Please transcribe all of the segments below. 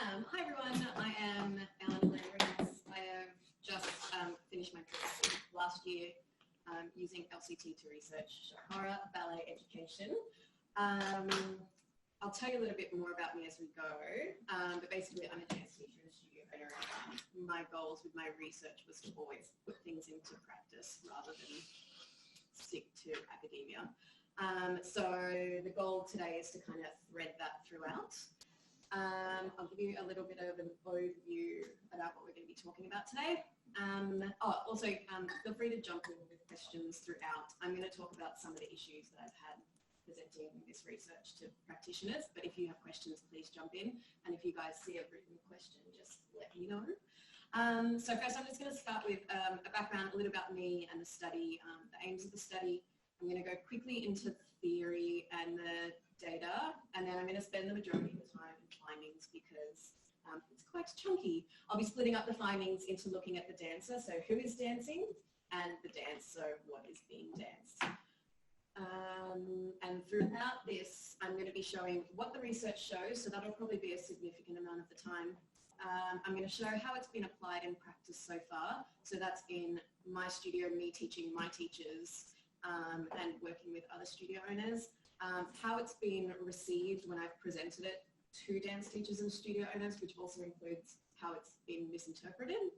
Hi everyone, I am Elena Lambrinos. I have just finished my PhD last year using LCT to research horror ballet education. I'll tell you a little bit more about me as we go, but basically I'm a dance teacher and a studio owner. My goals with my research was to always put things into practice rather than stick to academia. So the goal today is to kind of thread that throughout. I'll give you a little bit of an overview about what we're going to be talking about today. Also, feel free to jump in with questions throughout. I'm going to talk about some of the issues that I've had presenting this research to practitioners, but if you have questions, please jump in. And if you guys see a written question, just let me know. So first, I'm just going to start with a background, a little about me and the study, the aims of the study. I'm going to go quickly into theory and the data, and then I'm going to spend the majority of the time in findings because it's quite chunky. I'll be splitting up the findings into looking at the dancer, so who is dancing, and the dance, so what is being danced. And throughout this, I'm going to be showing what the research shows, so that'll probably be a significant amount of the time. I'm going to show how it's been applied in practice so far, so that's in my studio, me teaching my teachers, and working with other studio owners, how it's been received when I've presented it to dance teachers and studio owners, which also includes how it's been misinterpreted,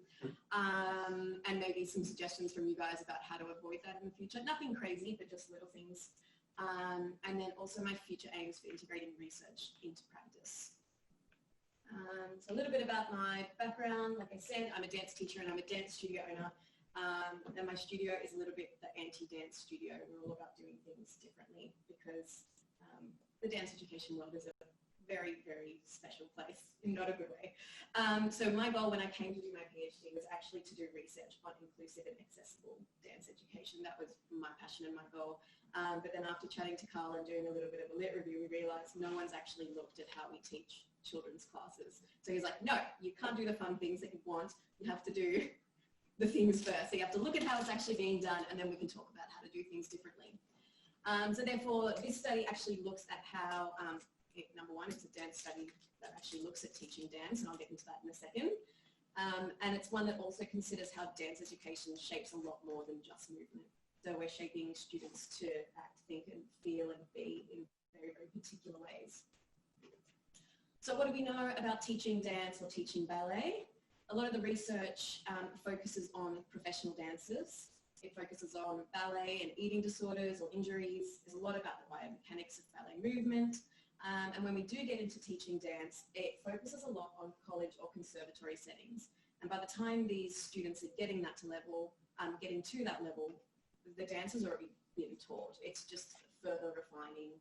and maybe some suggestions from you guys about how to avoid that in the future. Nothing crazy, but just little things. And then also my future aims for integrating research into practice. So a little bit about my background. Like I said, I'm a dance teacher and I'm a dance studio owner. And my studio is a little bit the anti-dance studio. We're all about doing things differently because the dance education world is a very, very special place in not a good way. So my goal when I came to do my PhD was actually to do research on inclusive and accessible dance education. That was my passion and my goal. But then after chatting to Carl and doing a little bit of a lit review, we realized no one's actually looked at how we teach children's classes. So he's like, no, you can't do the fun things that you want. You have to do the things first. So you have to look at how it's actually being done, and then we can talk about how to do things differently. So therefore, this study actually looks at how, number one, it's a dance study that actually looks at teaching dance, and I'll get into that in a second. And it's one that also considers how dance education shapes a lot more than just movement. So we're shaping students to act, think, and feel and be in very, very particular ways. So what do we know about teaching dance or teaching ballet? A lot of the research focuses on professional dancers. It focuses on ballet and eating disorders or injuries. There's a lot about the biomechanics of ballet movement. And when we do get into teaching dance, it focuses a lot on college or conservatory settings. And by the time these students are getting to that level, the dance has already been taught. It's just further refining,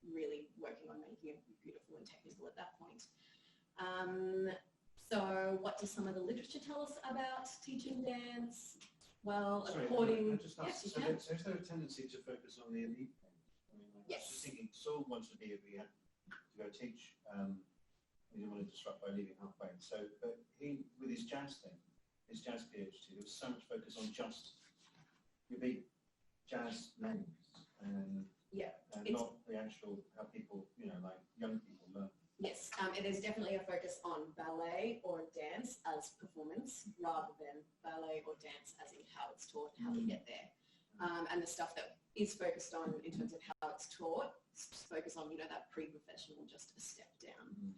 really working on making it beautiful and technical at that point. So what does some of the literature tell us about teaching dance? Well, according... Yes, so is there a tendency to focus on the elite thing? I mean, like, yes. I was just thinking, Saul wanted me if we had to go teach, he didn't want to disrupt by leaving halfway. So, but he, with his jazz thing, his jazz PhD, there was so much focus on just your big jazz names and not the actual, how people, like young people learn. Yes, there's definitely a focus on ballet or dance as performance rather than ballet or dance as in how it's taught and how we get there. And the stuff that is focused on in terms of how it's taught, focus on, that pre-professional, just a step down.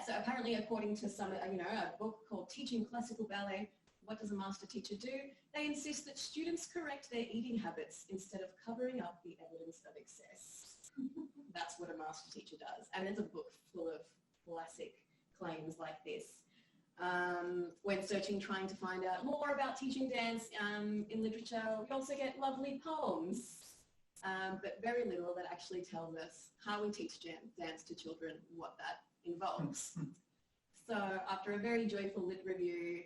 So apparently according to some, a book called Teaching Classical Ballet, what does a master teacher do? They insist that students correct their eating habits instead of covering up the evidence of excess. That's what a master teacher does. And there's a book full of classic claims like this. When searching, trying to find out more about teaching dance in literature, we also get lovely poems, but very little that actually tells us how we teach dance to children, what that involves. So after a very joyful lit review,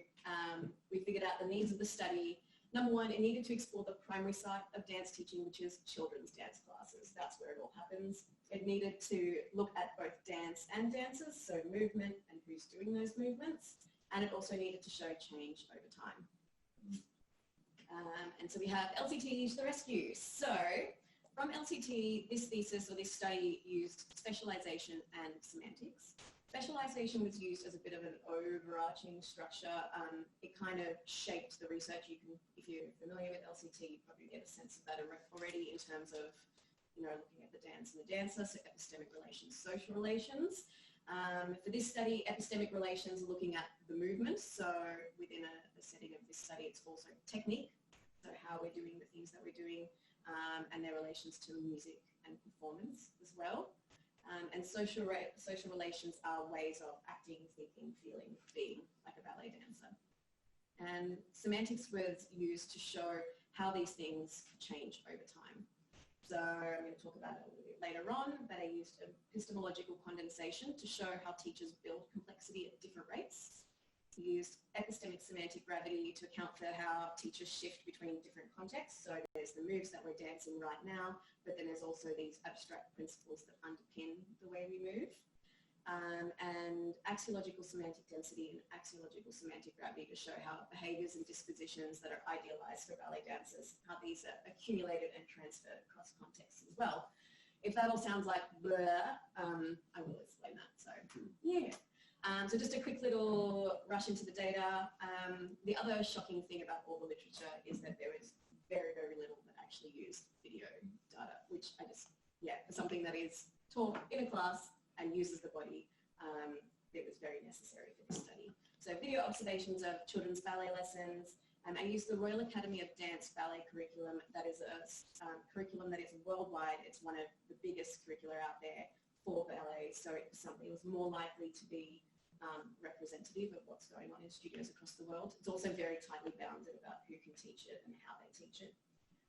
we figured out the needs of the study. Number one, it needed to explore the primary side of dance teaching, which is children's dance classes. That's where it all happens. It needed to look at both dance and dancers, so movement and who's doing those movements. And it also needed to show change over time. And so we have LCT to the rescue. So from LCT, this thesis or this study used specialization and semantics. specialization was used as a bit of an overarching structure. It kind of shaped the research. You can, if you're familiar with LCT, you probably get a sense of that already in terms of, you know, looking at the dance and the dancer, so epistemic relations, social relations. For this study, epistemic relations are looking at the movement. So within the setting of this study, it's also technique, so how we're doing the things that we're doing, and their relations to music and performance as well. And social relations are ways of acting, thinking, feeling, being, like a ballet dancer. And semantics was used to show how these things change over time. So I'm going to talk about it a little bit later on, but I used epistemological condensation to show how teachers build complexity at different rates. We used epistemic-semantic gravity to account for how teachers shift between different contexts. So there's the moves that we're dancing right now, but then there's also these abstract principles that underpin the way we move. And axiological-semantic density and axiological-semantic gravity to show how behaviours and dispositions that are idealised for ballet dancers, how these are accumulated and transferred across contexts as well. If that all sounds like blur, I will explain that. So, yeah. So just a quick little rush into the data. The other shocking thing about all the literature is that there is very, very little that actually used video data, which I just, yeah, for something that is taught in a class and uses the body, it was very necessary for this study. So video observations of children's ballet lessons. I used the Royal Academy of Dance ballet curriculum. That is a curriculum that is worldwide. It's one of the biggest curricula out there for ballet, so it was something that was more likely to be representative of what's going on in studios across the world. It's also very tightly bounded about who can teach it and how they teach it.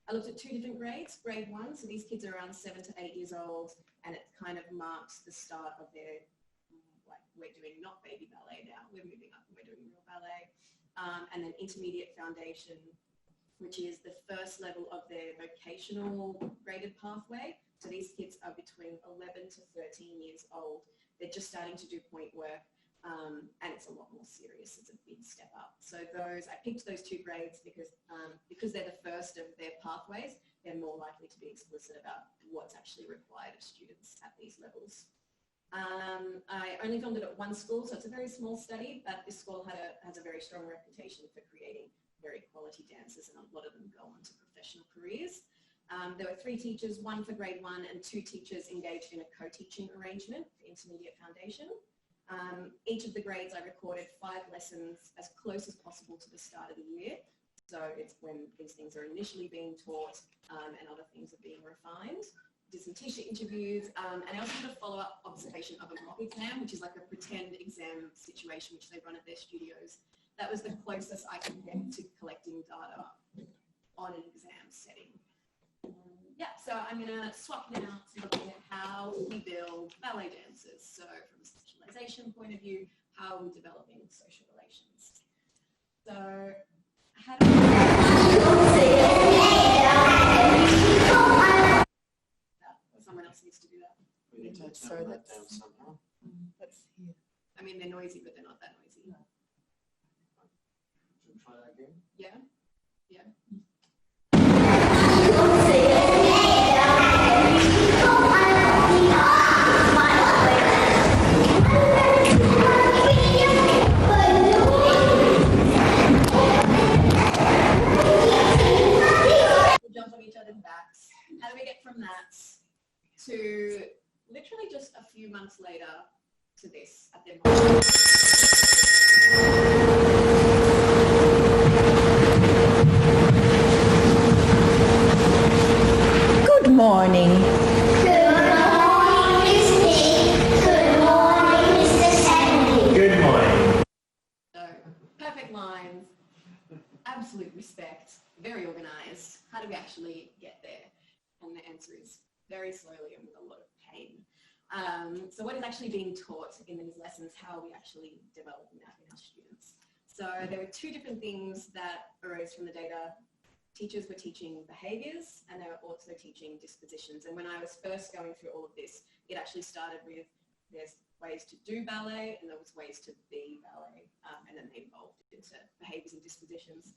I looked at two different grades. Grade 1, so these kids are around 7 to 8 years old, and it kind of marks the start of their, like, we're doing not baby ballet now, we're moving up and we're doing real ballet. And then intermediate foundation, which is the first level of their vocational graded pathway. So these kids are between 11 to 13 years old. They're just starting to do point work, and it's a lot more serious. It's a big step up. So I picked those two grades because they're the first of their pathways. They're more likely to be explicit about what's actually required of students at these levels. I only filmed it at one school, so it's a very small study, but this school has a very strong reputation for creating very quality dancers, and a lot of them go on to professional careers. There were 3 teachers, 1 for grade 1 and 2 teachers engaged in a co-teaching arrangement for intermediate foundation. Each of the grades I recorded 5 lessons as close as possible to the start of the year. So it's when these things are initially being taught and other things are being refined. Did some teacher interviews, and I also did a follow-up observation of a mock exam, which is like a pretend exam situation which they run at their studios. That was the closest I could get to collecting data on an exam setting. Yeah, so I'm going to swap now to looking at how we build ballet dancers. So from a specialization point of view, how are we developing social relations? So how do someone else needs to do that. We need to turn that down somehow. Let's hear. I mean, they're noisy, but they're not that noisy. No. Should we try that again? Yeah? Yeah. We'll jump on each other's backs. How do we get from that to literally just a few months later to this at their moment? Good morning. Good morning, Miss Nick. Good morning, Mr. Sandy. Good morning. So, perfect lines, absolute respect, very organised. How do we actually get there? And the answer is very slowly and with a lot of pain. So what is actually being taught in these lessons? How are we actually developing that in our students? So there were 2 different things that arose from the data. Teachers were teaching behaviours and they were also teaching dispositions. And when I was first going through all of this, it actually started with there's ways to do ballet and there was ways to be ballet, and then they evolved into behaviours and dispositions.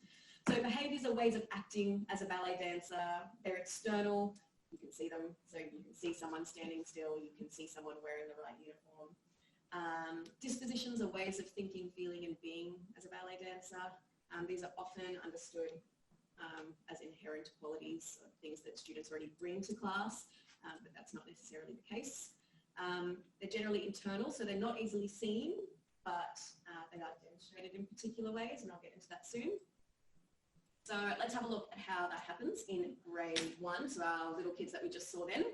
So behaviours are ways of acting as a ballet dancer. They're external. You can see them. So you can see someone standing still. You can see someone wearing the right uniform. dispositions are ways of thinking, feeling and being as a ballet dancer. These are often understood as inherent qualities of things that students already bring to class, but that's not necessarily the case. They're generally internal, so they're not easily seen, but they are demonstrated in particular ways, and I'll get into that soon. So let's have a look at how that happens in grade 1, so our little kids that we just saw then.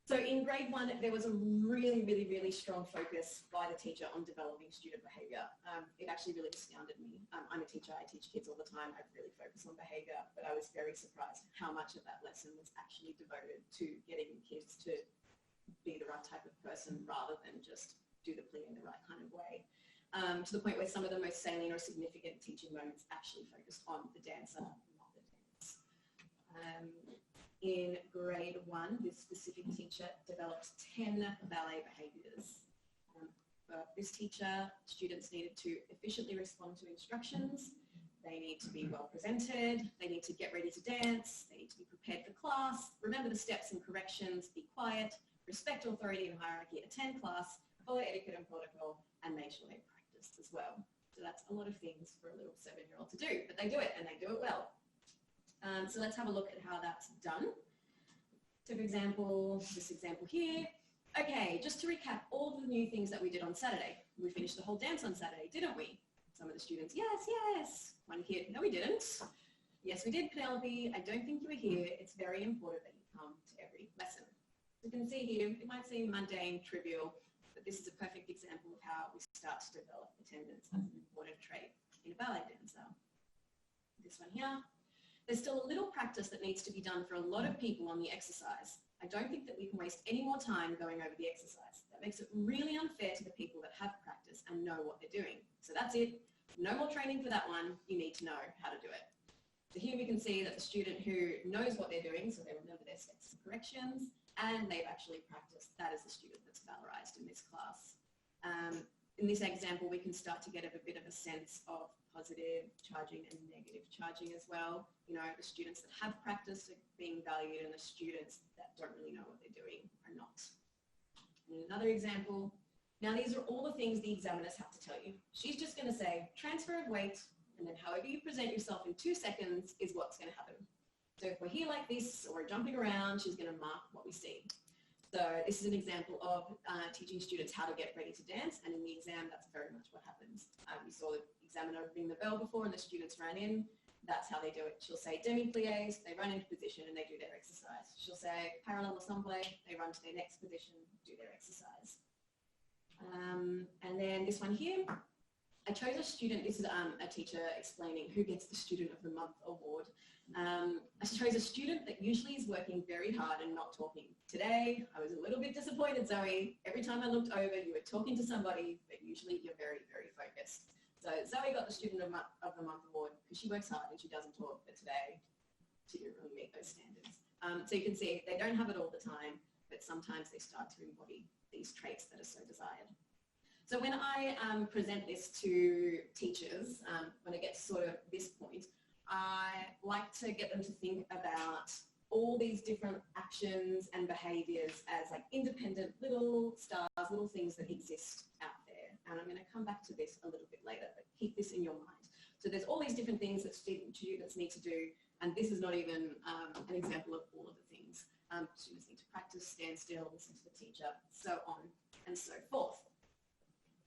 So in grade 1, there was a really strong focus by the teacher on developing student behaviour. It actually really astounded me. I'm a teacher, I teach kids all the time, I really focus on behaviour, but I was very surprised how much of that lesson was actually devoted to getting kids to be the right type of person rather than just do the play in the right kind of way. To the point where some of the most salient or significant teaching moments actually focused on the dancer, not the dance. In grade 1, this specific teacher developed 10 ballet behaviours. For this teacher, students needed to efficiently respond to instructions, they need to be well presented, they need to get ready to dance, they need to be prepared for class, remember the steps and corrections, be quiet, respect authority and hierarchy, attend class, follow etiquette and protocol, and make sure they practice as well. So that's a lot of things for a little 7-year-old to do, but they do it and they do it well. So let's have a look at how that's done. So for example, this example here. Okay, just to recap all the new things that we did on Saturday. We finished the whole dance on Saturday, didn't we? Some of the students, yes, yes. One kid, no we didn't. Yes we did, Penelope. I don't think you were here. It's very important that you come to every lesson. You can see here, it might seem mundane, trivial, but this is a perfect example of how we start to develop attendance as an important trait in a ballet dancer. This one here. There's still a little practice that needs to be done for a lot of people on the exercise. I don't think that we can waste any more time going over the exercise. That makes it really unfair to the people that have practice and know what they're doing. So that's it. No more training for that one. You need to know how to do it. So here we can see that the student who knows what they're doing, so they remember their steps and corrections, and they've actually practiced, that is the student that's valorised in this class. In this example, we can start to get a bit of a sense of positive charging and negative charging as well. You know, the students that have practiced are being valued and the students that don't really know what they're doing are not. And another example, now these are all the things the examiners have to tell you. She's just going to say transfer of weight, and then however you present yourself in 2 seconds is what's going to happen. So if we're here like this or we're jumping around, she's going to mark what we see. So this is an example of teaching students how to get ready to dance, and in the exam that's very much what happens. We saw the examiner ring the bell before and the students ran in. That's how they do it. She'll say demi-pliés, they run into position and they do their exercise. She'll say parallel ensemble, they run to their next position, do their exercise. And then this one here, I chose a student, this is a teacher explaining who gets the Student of the Month award. I chose a student that usually is working very hard and not talking. Today, I was a little bit disappointed, Zoe. Every time I looked over, you were talking to somebody, but usually you're very focused. So Zoe got the Student of the Month award because she works hard and she doesn't talk, but today she didn't really meet those standards. So you can see they don't have it all the time, but sometimes they start to embody these traits that are so desired. So when I present this to teachers, when it gets sort of this point, I like to get them to think about all these different actions and behaviours as like independent little stars, little things that exist out there. And I'm going to come back to this a little bit later, but keep this in your mind. So there's all these different things that students need to do, and this is not even an example of all of the things. Students need to practice, stand still, listen to the teacher, so on and so forth.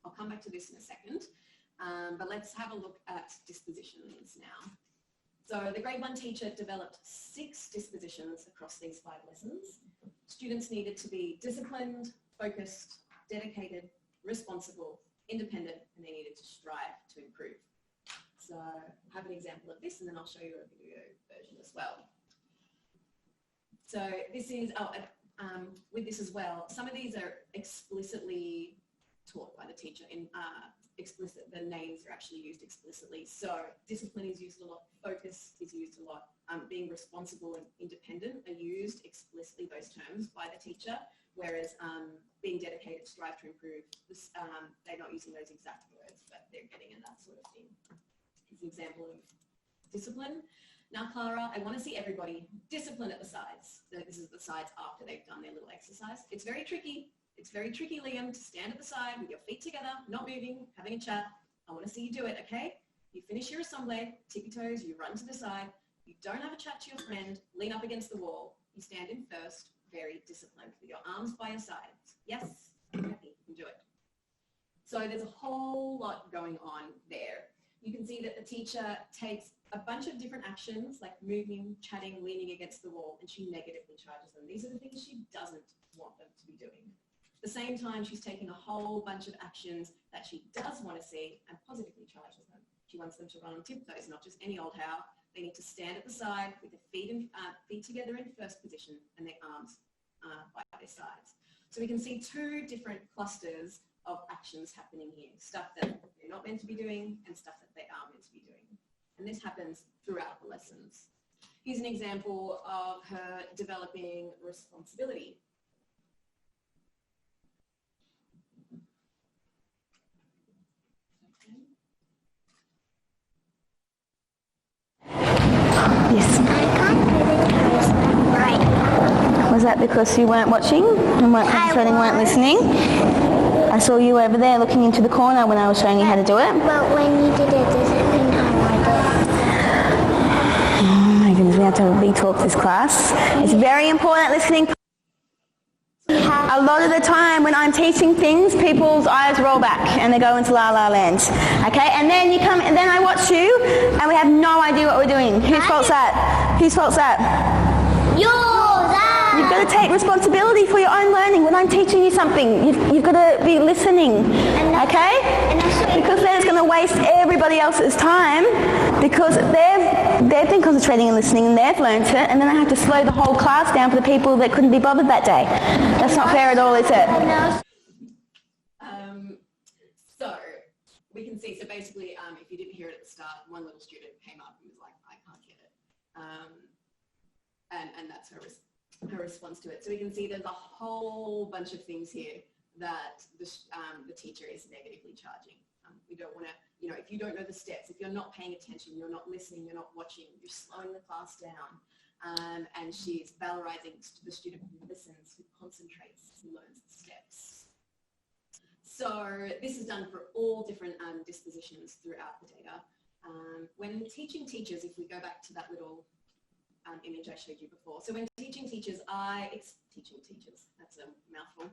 I'll come back to this in a second, but let's have a look at dispositions now. So the grade 1 teacher developed 6 dispositions across these 5 lessons. Students needed to be disciplined, focused, dedicated, responsible, independent, and they needed to strive to improve. So I have an example of this, and then I'll show you a video version as well. So this is, with this as well, some of these are explicitly taught by the teacher in the names are actually used explicitly. So discipline is used a lot, focus is used a lot, being responsible and independent are used explicitly, those terms, by the teacher, whereas being dedicated, strive to improve, this, they're not using those exact words, but they're getting at that sort of thing. Here's an example of discipline. Now, Clara, I want to see everybody discipline at the sides. So this is the sides after they've done their little exercise. It's very tricky. It's very tricky, Liam, to stand at the side with your feet together, not moving, having a chat. I want to see you do it, okay? You finish your assembly, tippy toes, you run to the side. You don't have a chat to your friend, lean up against the wall. You stand in first, very disciplined, with your arms by your sides. Yes? Happy, you can do it. So there's a whole lot going on there. You can see that the teacher takes a bunch of different actions like moving, chatting, leaning against the wall, and she negatively charges them. These are the things she doesn't want them to be doing. At the same time, she's taking a whole bunch of actions that she does want to see and positively charges them. She wants them to run on tiptoes, not just any old how. They need to stand at the side with their feet together in first position and their arms by their sides. So we can see two different clusters of actions happening here, stuff that they're not meant to be doing and stuff that they are meant to be doing. And this happens throughout the lessons. Here's an example of her developing responsibility. Yes. Right. Was that because you weren't watching and weren't concentrating, weren't listening? I saw you over there looking into the corner when I was showing you how to do it. But when you did it, doesn't mean I like it. Oh my goodness, we have to have a big talk this class. It's very important listening. A lot of the time when I'm teaching things, people's eyes roll back and they go into la la land. Okay, and then you come, and then I watch you, and we have no idea what we're doing. Whose fault's that? Whose fault's that? Yours! You've got to take responsibility for your own learning. When I'm teaching you something, you've got to be listening, okay? Because then it's going to waste everybody else's time because they've been concentrating and listening and they've learned it, and then I have to slow the whole class down for the people that couldn't be bothered that day. That's not fair at all, is it? So we can see, so basically, if you didn't hear it at the start, one little student came up and was like, I can't get it. And that's her response to it. So we can see there's a whole bunch of things here that the teacher is negatively charging. We don't want to, if you don't know the steps, if you're not paying attention, you're not listening, you're not watching, you're slowing the class down. And she's valorizing the student who listens, who concentrates, who learns the steps. So this is done for all different dispositions throughout the data. When teaching teachers, if we go back to that little image I showed you before. So when teaching teachers, that's a mouthful.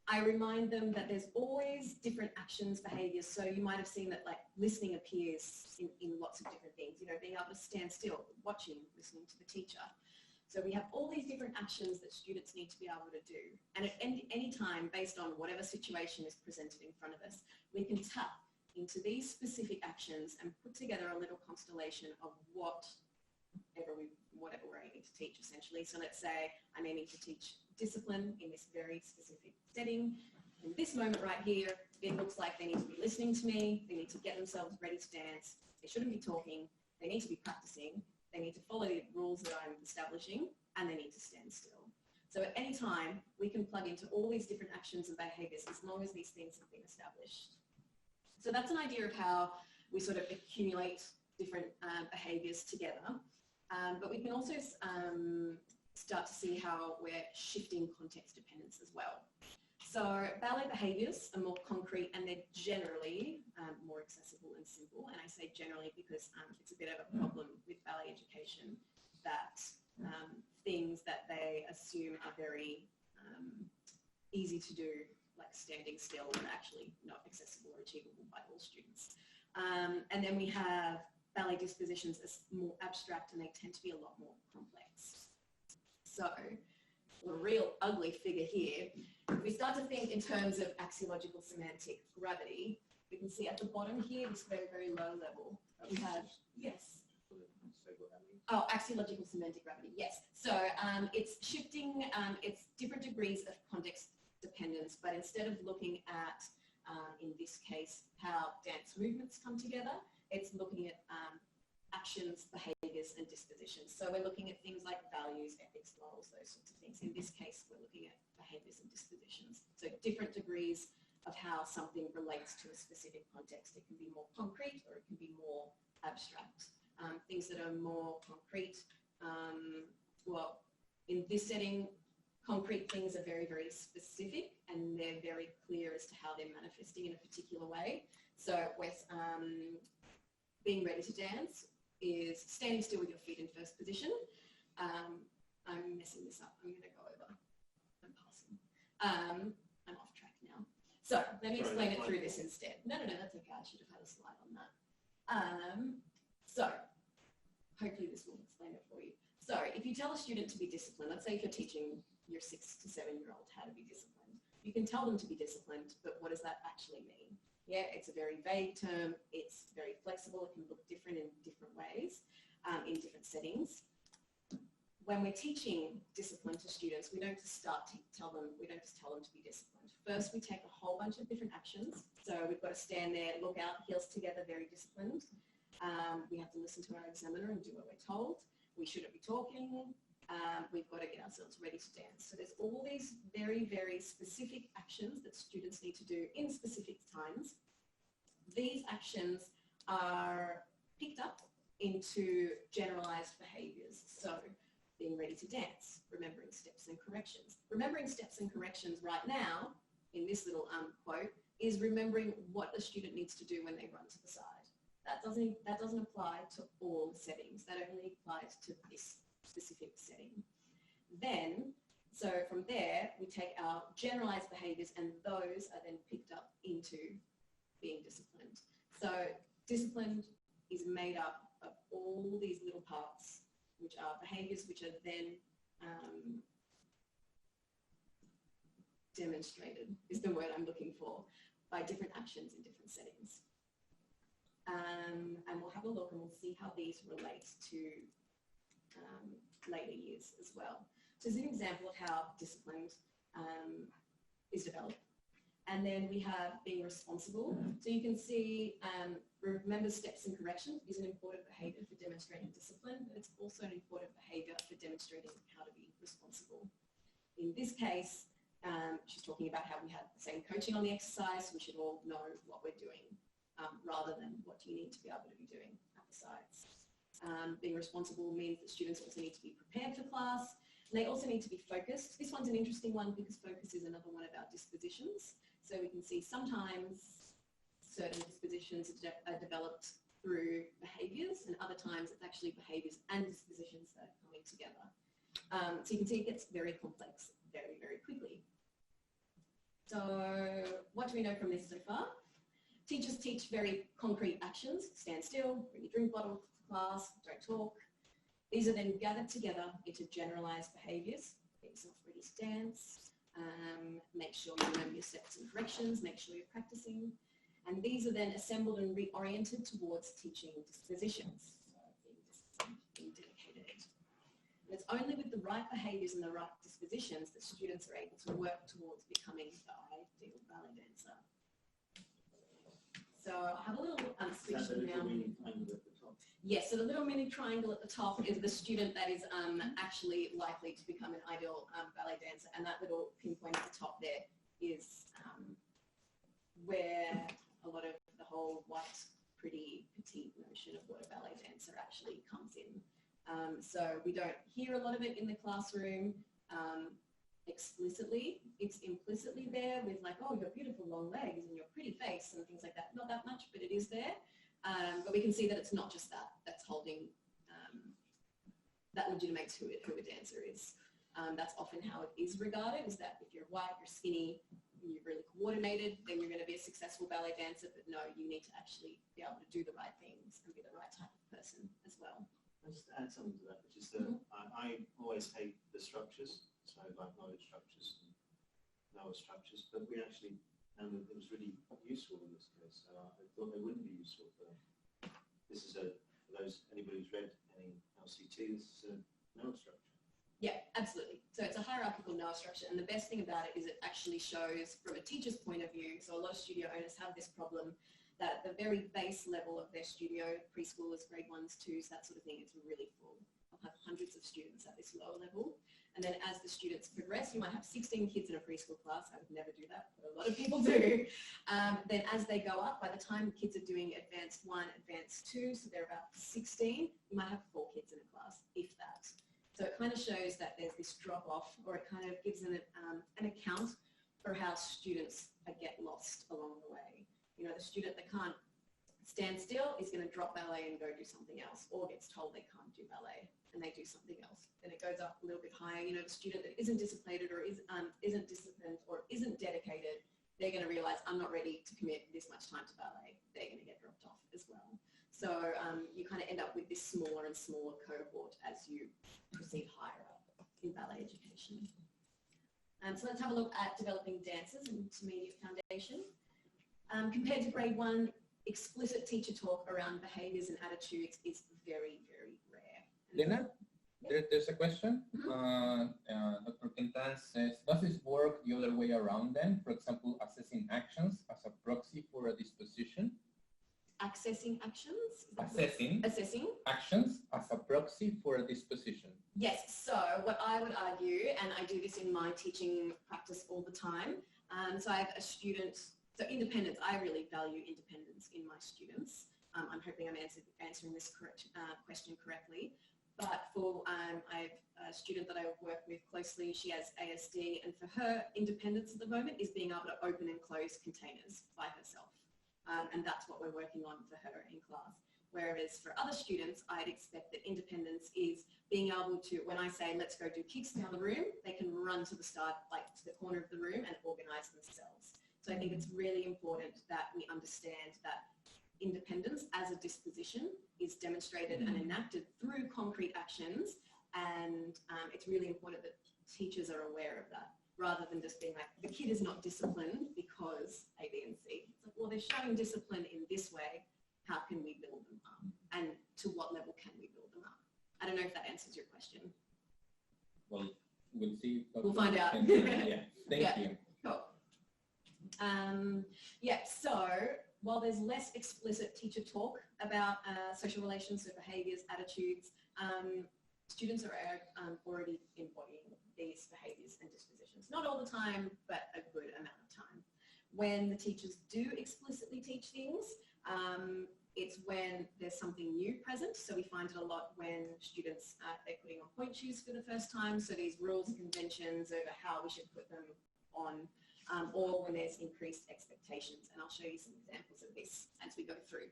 I remind them that there's always different actions, behaviours. So you might have seen that like listening appears in lots of different things, being able to stand still, watching, listening to the teacher. So we have all these different actions that students need to be able to do. And at any time, based on whatever situation is presented in front of us, we can tap into these specific actions and put together a little constellation of whatever we're aiming to teach, essentially. So let's say I'm aiming to teach discipline in this very specific setting. In this moment right here, it looks like they need to be listening to me, they need to get themselves ready to dance, they shouldn't be talking, they need to be practicing, they need to follow the rules that I'm establishing, and they need to stand still. So at any time, we can plug into all these different actions and behaviours as long as these things have been established. So that's an idea of how we sort of accumulate different behaviours together. But we can also start to see how we're shifting context dependence as well. So ballet behaviours are more concrete and they're generally more accessible and simple. And I say generally because it's a bit of a problem with ballet education that things that they assume are very easy to do, like standing still, are actually not accessible or achievable by all students. And then we have ballet dispositions as more abstract and they tend to be a lot more complex. So a real ugly figure here. If we start to think in terms of axiological-semantic gravity, we can see at the bottom here, this very, very low level, we have, yes. Oh, axiological-semantic gravity, yes. So it's shifting, it's different degrees of context dependence, but instead of looking at, in this case, how dance movements come together, it's looking at actions, behaviours and dispositions. So we're looking at things like values, ethics, morals, those sorts of things. In this case, we're looking at behaviours and dispositions. So different degrees of how something relates to a specific context. It can be more concrete or it can be more abstract. Things that are more concrete, well, in this setting, concrete things are very, very specific and they're very clear as to how they're manifesting in a particular way. So with being ready to dance is standing still with your feet in first position. I'm messing this up. I'm going to go over. I'm passing. I'm off track now. So let me explain it through this instead. No, that's okay. I should have had a slide on that. So hopefully this will explain it for you. So if you tell a student to be disciplined, let's say if you're teaching your 6 to 7-year-old how to be disciplined, you can tell them to be disciplined, but what does that actually mean? Yeah, it's a very vague term. It's very flexible. It can look different in different ways, in different settings. When we're teaching discipline to students, we don't just tell them to be disciplined. First, we take a whole bunch of different actions. So we've got to stand there, look out, heels together, very disciplined. We have to listen to our examiner and do what we're told. We shouldn't be talking. We've got to get ourselves ready to dance. So there's all these very, very specific actions that students need to do in specific times. These actions are picked up into generalized behaviours. So being ready to dance, remembering steps and corrections. Remembering steps and corrections right now, in this little quote, is remembering what the student needs to do when they run to the side. That doesn't apply to all settings. That only applies to this specific setting. Then, so from there, we take our generalized behaviours and those are then picked up into being disciplined. So disciplined is made up of all these little parts, which are behaviours which are then demonstrated, is the word I'm looking for, by different actions in different settings. And we'll have a look and we'll see how these relate to later years as well. So as an example of how disciplined is developed. And then we have being responsible. So you can see remember steps and corrections is an important behaviour for demonstrating discipline, but it's also an important behaviour for demonstrating how to be responsible. In this case, she's talking about how we had the same coaching on the exercise, so we should all know what we're doing, rather than what do you need to be able to be doing at the sides. Being responsible means that students also need to be prepared for class, and they also need to be focused. This one's an interesting one because focus is another one of our dispositions. So we can see sometimes certain dispositions are developed through behaviours, and other times it's actually behaviours and dispositions that are coming together. So you can see it gets very complex very, very quickly. So what do we know from this so far? Teachers teach very concrete actions: stand still, bring your drink bottle to class, don't talk. These are then gathered together into generalised behaviours. Get yourself ready to dance. Make sure you remember your steps and corrections, make sure you're practicing. And these are then assembled and reoriented towards teaching dispositions. So being dedicated. And it's only with the right behaviours and the right dispositions that students are able to work towards becoming the ideal ballet dancer. So I have a little switch now. Yes, so the little mini triangle at the top is the student that is actually likely to become an ideal ballet dancer, and that little pinpoint at the top there is where a lot of the whole white, pretty, petite notion of what a ballet dancer actually comes in. So we don't hear a lot of it in the classroom explicitly. It's implicitly there with like, oh, your beautiful long legs and your pretty face and things like that. Not that much, but it is there. But we can see that it's not just that that's holding, that legitimates who a dancer is. That's often how it is regarded, is that if you're white, you're skinny, you're really coordinated, then you're going to be a successful ballet dancer. But no, you need to actually be able to do the right things and be the right type of person as well. I'll just add something to that, which is that I always hate the structures, so like knowledge structures and lower structures, but we actually and it was really useful in this case. I thought they wouldn't be useful for this is for those anybody who's read any LCT. This is a Noah structure. Yeah, absolutely. So it's a hierarchical Noah structure, and the best thing about it is it actually shows from a teacher's point of view. So a lot of studio owners have this problem that at the very base level of their studio, preschoolers, grade 1s, 2s, that sort of thing, it's really full. I'll have hundreds of students at this lower level. And then as the students progress, you might have 16 kids in a preschool class. I would never do that, but a lot of people do. Then as they go up, by the time kids are doing advanced 1, advanced 2, so they're about 16, you might have 4 kids in a class, if that. So it kind of shows that there's this drop off, or it kind of gives an account for how students get lost along the way. You know, the student that can't stand still is going to drop ballet and go do something else, or gets told they can't do ballet and they do something else. Then it goes up a little bit higher. You know, the student that isn't disciplined or isn't disciplined or isn't dedicated, they're going to realize I'm not ready to commit this much time to ballet. They're going to get dropped off as well. So you kind of end up with this smaller and smaller cohort as you proceed higher up in ballet education. So let's have a look at developing dancers in intermediate foundation. Compared to grade 1, explicit teacher talk around behaviours and attitudes is very, very rare. Lena, there's a question. Dr. Quintan says, does this work the other way around then? For example, assessing actions as a proxy for a disposition? Accessing actions? Assessing actions as a proxy for a disposition. Yes, so what I would argue, and I do this in my teaching practice all the time, so I have a student, so independence, I really value independence in my students. I'm hoping I'm answering this question correctly. But for, I have a student that I work with closely, she has ASD, and for her, independence at the moment is being able to open and close containers by herself. And that's what we're working on for her in class. Whereas for other students, I'd expect that independence is being able to, when I say, let's go do kicks down the room, they can run to the start, like to the corner of the room and organize themselves. So I think it's really important that we understand that independence as a disposition is demonstrated and enacted through concrete actions, and it's really important that teachers are aware of that, rather than just being like, the kid is not disciplined because A, B, and C. It's like, well, they're showing discipline in this way, how can we build them up? And to what level can we build them up? I don't know if that answers your question. Well, we'll see. We'll find out. Yeah, thank you. Cool. Yeah, so while there's less explicit teacher talk about social relations, so behaviours, attitudes, students are already embodying these behaviours and dispositions. Not all the time, but a good amount of time. When the teachers do explicitly teach things, it's when there's something new present. So we find it a lot when students, they're putting on point shoes for the first time. So these rules and conventions over how we should put them on, or when there's increased expectations. And I'll show you some examples of this as we go through.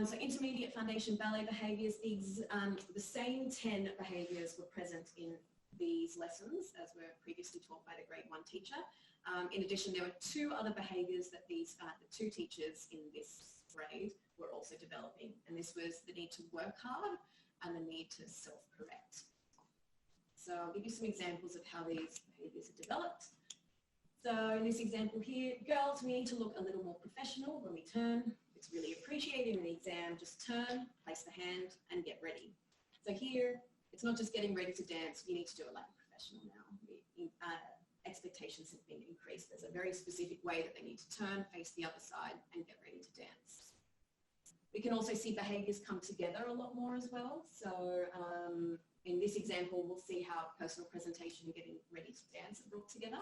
So intermediate foundation ballet behaviours, the same 10 behaviours were present in these lessons as were previously taught by the grade 1 teacher. In addition, there were 2 other behaviours that the 2 teachers in this grade were also developing, and this was the need to work hard and the need to self-correct. So I'll give you some examples of how these behaviours are developed. So in this example here, girls, we need to look a little more professional when we turn. It's really appreciated in the exam. Just turn, place the hand, and get ready. So here, it's not just getting ready to dance. You need to do it like a professional now. Expectations have been increased. There's a very specific way that they need to turn, face the other side, and get ready to dance. We can also see behaviours come together a lot more as well. So in this example, we'll see how personal presentation and getting ready to dance are brought together.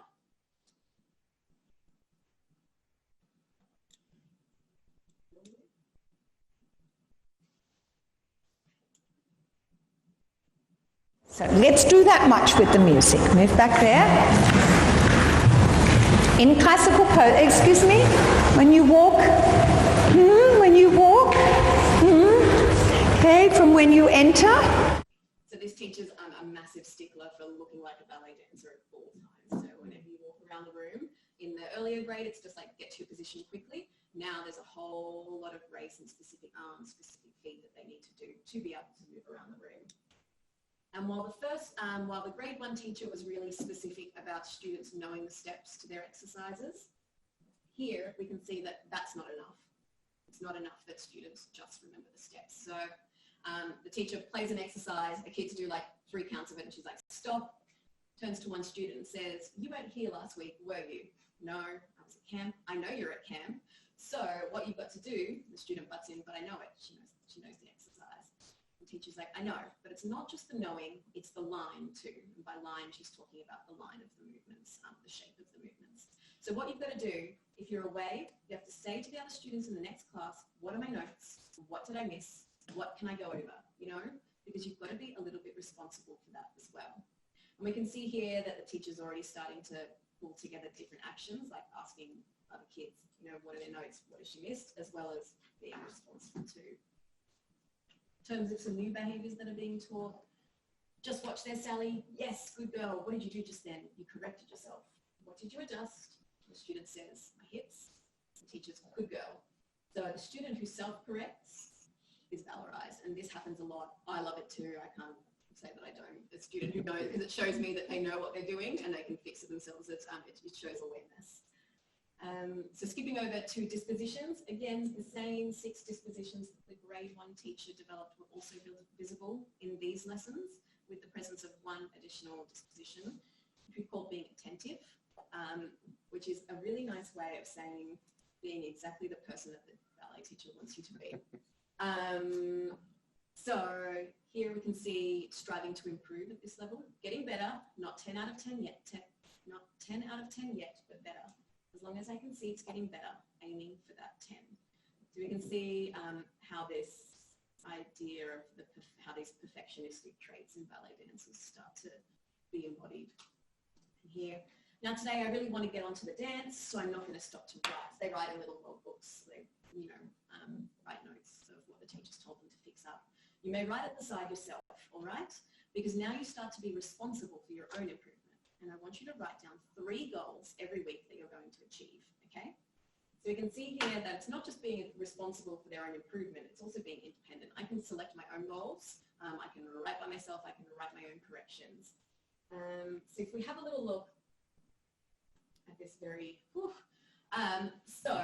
So let's do that much with the music. Move back there. In classical pose, excuse me, when you walk, okay, from when you enter. So this teacher's a massive stickler for looking like a ballet dancer at all times. So whenever you walk around the room, in the earlier grade, it's just like get to your position quickly. Now there's a whole lot of grace and specific arms, specific feet that they need to do to be able to move around the room. And while the grade 1 teacher was really specific about students knowing the steps to their exercises, here we can see that that's not enough. It's not enough that students just remember the steps. So the teacher plays an exercise, the kids do like 3 counts of it, and she's like, stop, turns to one student and says, you weren't here last week, were you? No, I was at camp. I know you're at camp. So what you've got to do, the student butts in, but I know it. She knows the exercise. The teacher's like, I know, but it's not just the knowing, it's the line too. And by line, she's talking about the line of the movements, the shape of the movements. So what you've got to do, if you're away, you have to say to the other students in the next class, what are my notes? What did I miss? What can I go over? You know, because you've got to be a little bit responsible for that as well. And we can see here that the teacher's already starting to pull together different actions, like asking other kids, you know, what are their notes, what has she missed, as well as being responsible too. In terms of some new behaviours that are being taught, just watch there, Sally. Yes, good girl. What did you do just then? You corrected yourself. What did you adjust? The student says, my hips. The teacher's, good girl. So the student who self-corrects is valorised, and this happens a lot. I love it too. I can't say that I don't. The student who knows, because it shows me that they know what they're doing and they can fix it themselves. It shows awareness. So skipping over to dispositions, again, the same 6 dispositions that the grade 1 teacher developed were also visible in these lessons, with the presence of 1 additional disposition, which we call being attentive, which is a really nice way of saying being exactly the person that the ballet teacher wants you to be. So here we can see striving to improve at this level, getting better, not 10 out of 10 yet, not 10 out of 10 yet, but better. As long as I can see it's getting better, aiming for that 10. So we can see how this idea of how these perfectionistic traits in ballet dancers start to be embodied here. Now today I really want to get onto the dance, so I'm not going to stop to write. They write in little log books. They, you know, write notes of what the teachers told them to fix up. You may write it beside yourself, all right? Because now you start to be responsible for your own improvement. And I want you to write down 3 goals every week that you're going to achieve, okay? So we can see here that it's not just being responsible for their own improvement, it's also being independent. I can select my own goals. I can write by myself. I can write my own corrections. So if we have a little look at this very, so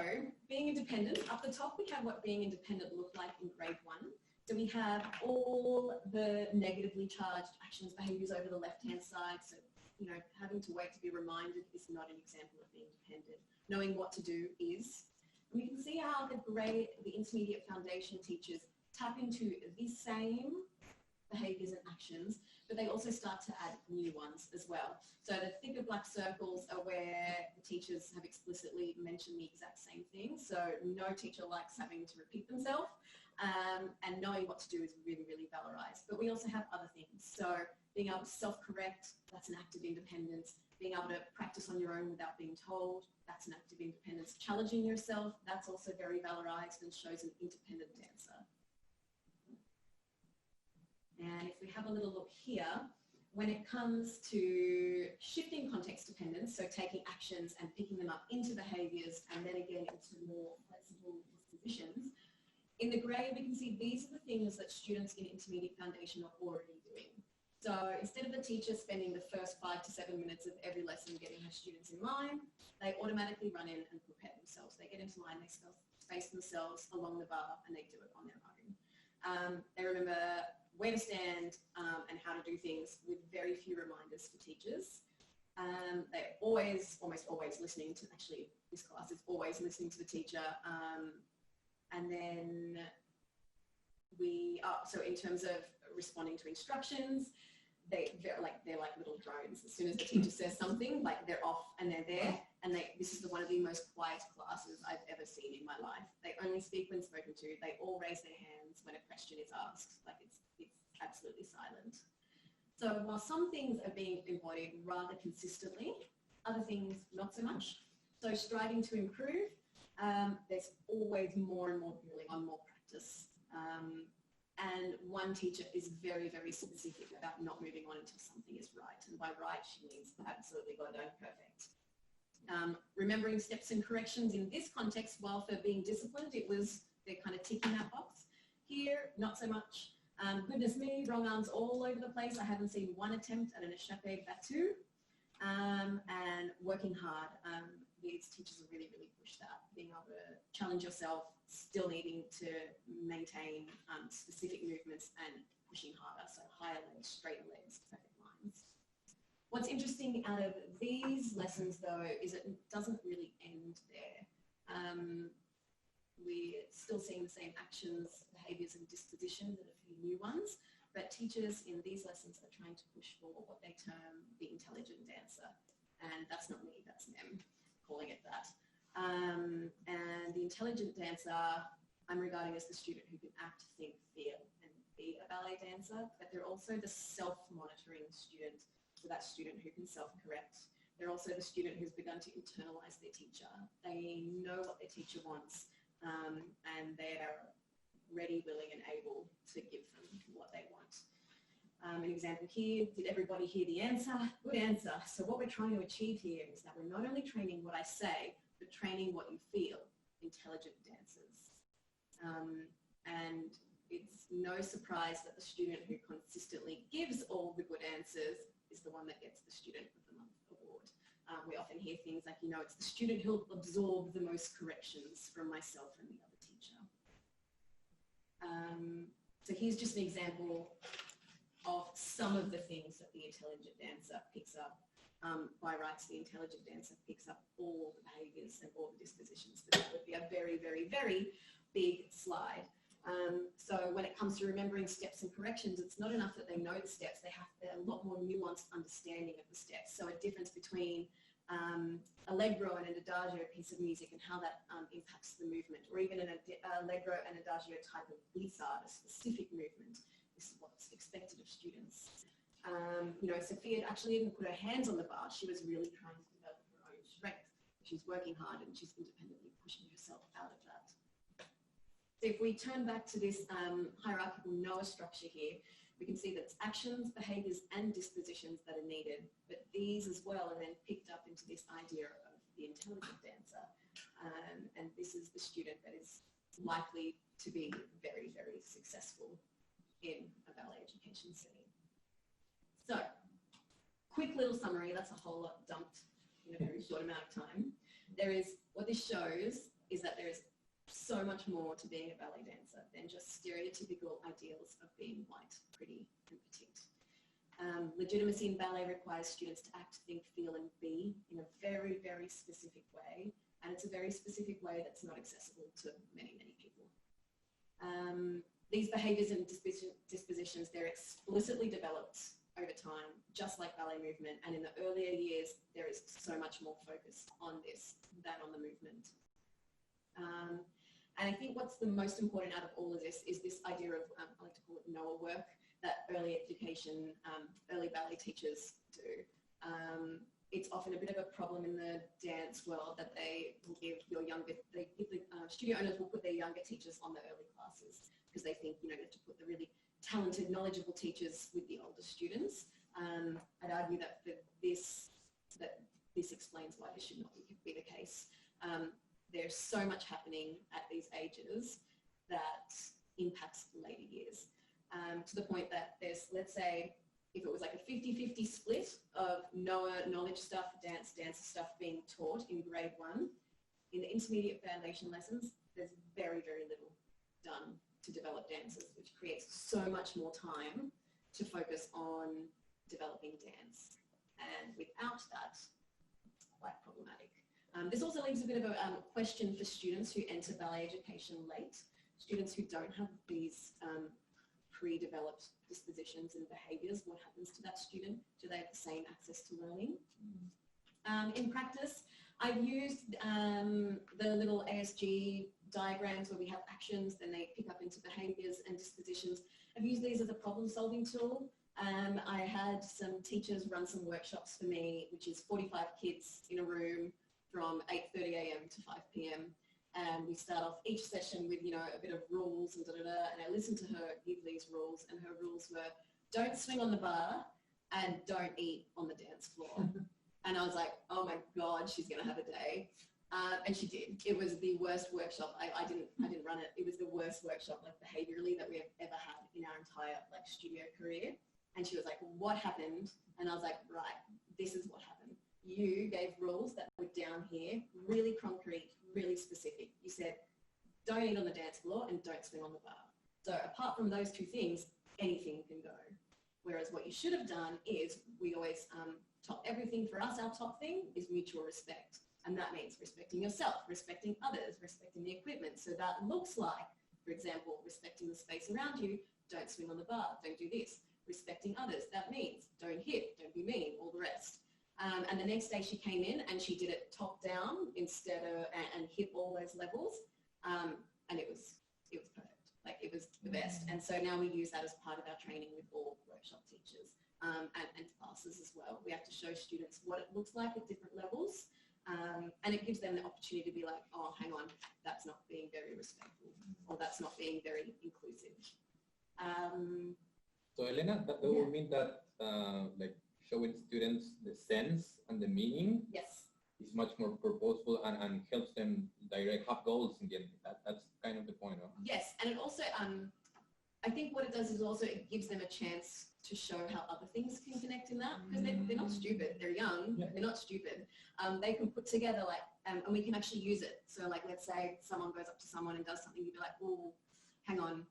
being independent, up the top we have what being independent looked like in grade 1. So we have all the negatively charged actions, behaviours over the left-hand side. So, you know, having to wait to be reminded is not an example of being dependent. Knowing what to do is. And we can see how the intermediate foundation teachers tap into the same behaviours and actions, but they also start to add new ones as well. So the thicker black circles are where the teachers have explicitly mentioned the exact same thing. So no teacher likes having to repeat themselves. And knowing what to do is really, really valorised. But we also have other things. So being able to self-correct, that's an act of independence. Being able to practice on your own without being told, that's an act of independence. Challenging yourself, that's also very valorised and shows an independent dancer. And if we have a little look here, when it comes to shifting context dependence, so taking actions and picking them up into behaviours and then again into more flexible dispositions, in the grey, we can see these are the things that students in intermediate foundation are already doing. So instead of the teacher spending the first 5 to 7 minutes of every lesson getting her students in line, they automatically run in and prepare themselves. They get into line, they space themselves along the bar, and they do it on their own. They remember where to stand and how to do things with very few reminders for teachers. They're always, almost always listening to, actually this class is always listening to the teacher. And then so in terms of responding to instructions, they're like little drones. As soon as the teacher says something, like they're off and they're there. And this is one of the most quiet classes I've ever seen in my life. They only speak when spoken to. They all raise their hands when a question is asked. Like it's absolutely silent. So while some things are being embodied rather consistently, other things not so much. So striving to improve, there's always more and more building on more practice. And one teacher is very, very specific about not moving on until something is right. And by right, she means absolutely got it done perfect. Remembering steps and corrections in this context, while for being disciplined, they're kind of ticking that box. Here, not so much. Goodness me, wrong arms all over the place. I haven't seen one attempt at an échappé battu. And working hard. These teachers have really, really pushed that, being able to challenge yourself, still needing to maintain specific movements and pushing harder. So higher legs, straighter legs, perfect lines. What's interesting out of these lessons though, is it doesn't really end there. We're still seeing the same actions, behaviours and dispositions and a few new ones, but teachers in these lessons are trying to push for what they term the intelligent dancer. And that's not me, that's them calling it that. And the intelligent dancer, I'm regarding as the student who can act, think, feel, and be a ballet dancer, but they're also the self-monitoring student, so that student who can self-correct. They're also the student who's begun to internalize their teacher. They know what their teacher wants, and they're ready, willing and able to give them what they want. An example here, did everybody hear the answer? Good answer. So what we're trying to achieve here is that we're not only training what I say, but training what you feel, intelligent dancers. And it's no surprise that the student who consistently gives all the good answers is the one that gets the Student of the Month award. We often hear things like, it's the student who'll absorb the most corrections from myself and the other teacher. So here's just an example of some of the things that the intelligent dancer picks up. By rights, the intelligent dancer picks up all the behaviours and all the dispositions. But that would be a very, very, very big slide. So when it comes to remembering steps and corrections, it's not enough that they know the steps. They have a lot more nuanced understanding of the steps. So a difference between allegro and an adagio piece of music and how that impacts the movement, or even an allegro and adagio type of glissade, a specific movement. This is what's expected of students. Sophia actually didn't put her hands on the bar. She was really trying to develop her own strength. She's working hard and she's independently pushing herself out of that. So if we turn back to this hierarchical Noah structure here, we can see that it's actions, behaviours and dispositions that are needed, but these as well are then picked up into this idea of the intelligent dancer. And this is the student that is likely to be very, very successful in a ballet education setting. So, quick little summary, that's a whole lot dumped in a very short amount of time. What this shows is that there is so much more to being a ballet dancer than just stereotypical ideals of being white, pretty and petite. Legitimacy in ballet requires students to act, think, feel and be in a very, very specific way, and it's a very specific way that's not accessible to many, many people. These behaviours and dispositions, they're explicitly developed over time, just like ballet movement, and in the earlier years there is so much more focus on this than on the movement. And I think what's the most important out of all of this is this idea of, I like to call it Noah work, that early education, early ballet teachers do. It's often a bit of a problem in the dance world that they will give the studio owners will put their younger teachers on the early classes because they think, you have to put the really talented, knowledgeable teachers with the older students. I'd argue that this explains why this should not be the case. There's so much happening at these ages that impacts later years, to the point that there's, let's say, if it was like a 50-50 split of Noah knowledge stuff, dancer stuff being taught in grade 1, in the intermediate foundation lessons, there's very, very little done to develop dancers, which creates so much more time to focus on developing dance. And without that, it's quite problematic. This also leaves a bit of a question for students who enter ballet education late. Students who don't have these pre-developed dispositions and behaviours, what happens to that student? Do they have the same access to learning? In practice, I've used the little ASG diagrams where we have actions, then they pick up into behaviours and dispositions. I've used these as a problem-solving tool. I had some teachers run some workshops for me, which is 45 kids in a room from 8:30 a.m. to 5 p.m. And we start off each session with, a bit of rules and and I listened to her give these rules, and her rules were, don't swing on the bar and don't eat on the dance floor. And I was like, oh my God, she's going to have a day. And she did. It was the worst workshop. I didn't run it. It was the worst workshop, behaviourally, that we have ever had in our entire studio career. And she was like, what happened? And I was like, right, this is what happened. You gave rules that were down here, really concrete, really specific. You said, don't eat on the dance floor and don't swing on the bar. So apart from those two things, anything can go. Whereas what you should have done is, we always top everything for us. Our top thing is mutual respect. And that means respecting yourself, respecting others, respecting the equipment. So that looks like, for example, respecting the space around you, don't swing on the bar, don't do this. Respecting others, that means don't hit, don't be mean, all the rest. And the next day she came in and she did it top down instead of, and hit all those levels. And it was perfect. Like it was the best. And so now we use that as part of our training with all workshop teachers and classes as well. We have to show students what it looks like at different levels. And it gives them the opportunity to be like, oh, hang on, that's not being very respectful, or that's not being very inclusive. So Elena, that would mean that like showing students the sense and the meaning Yes. is much more purposeful and helps them have goals in the end. That's kind of the point, no? Yes, and it also, I think what it does is also it gives them a chance to show how other things can connect in that, because they're not stupid, they're young, they're not stupid. They can put together like, and we can actually use it. So like, let's say someone goes up to someone and does something, you'd be like, oh, hang on,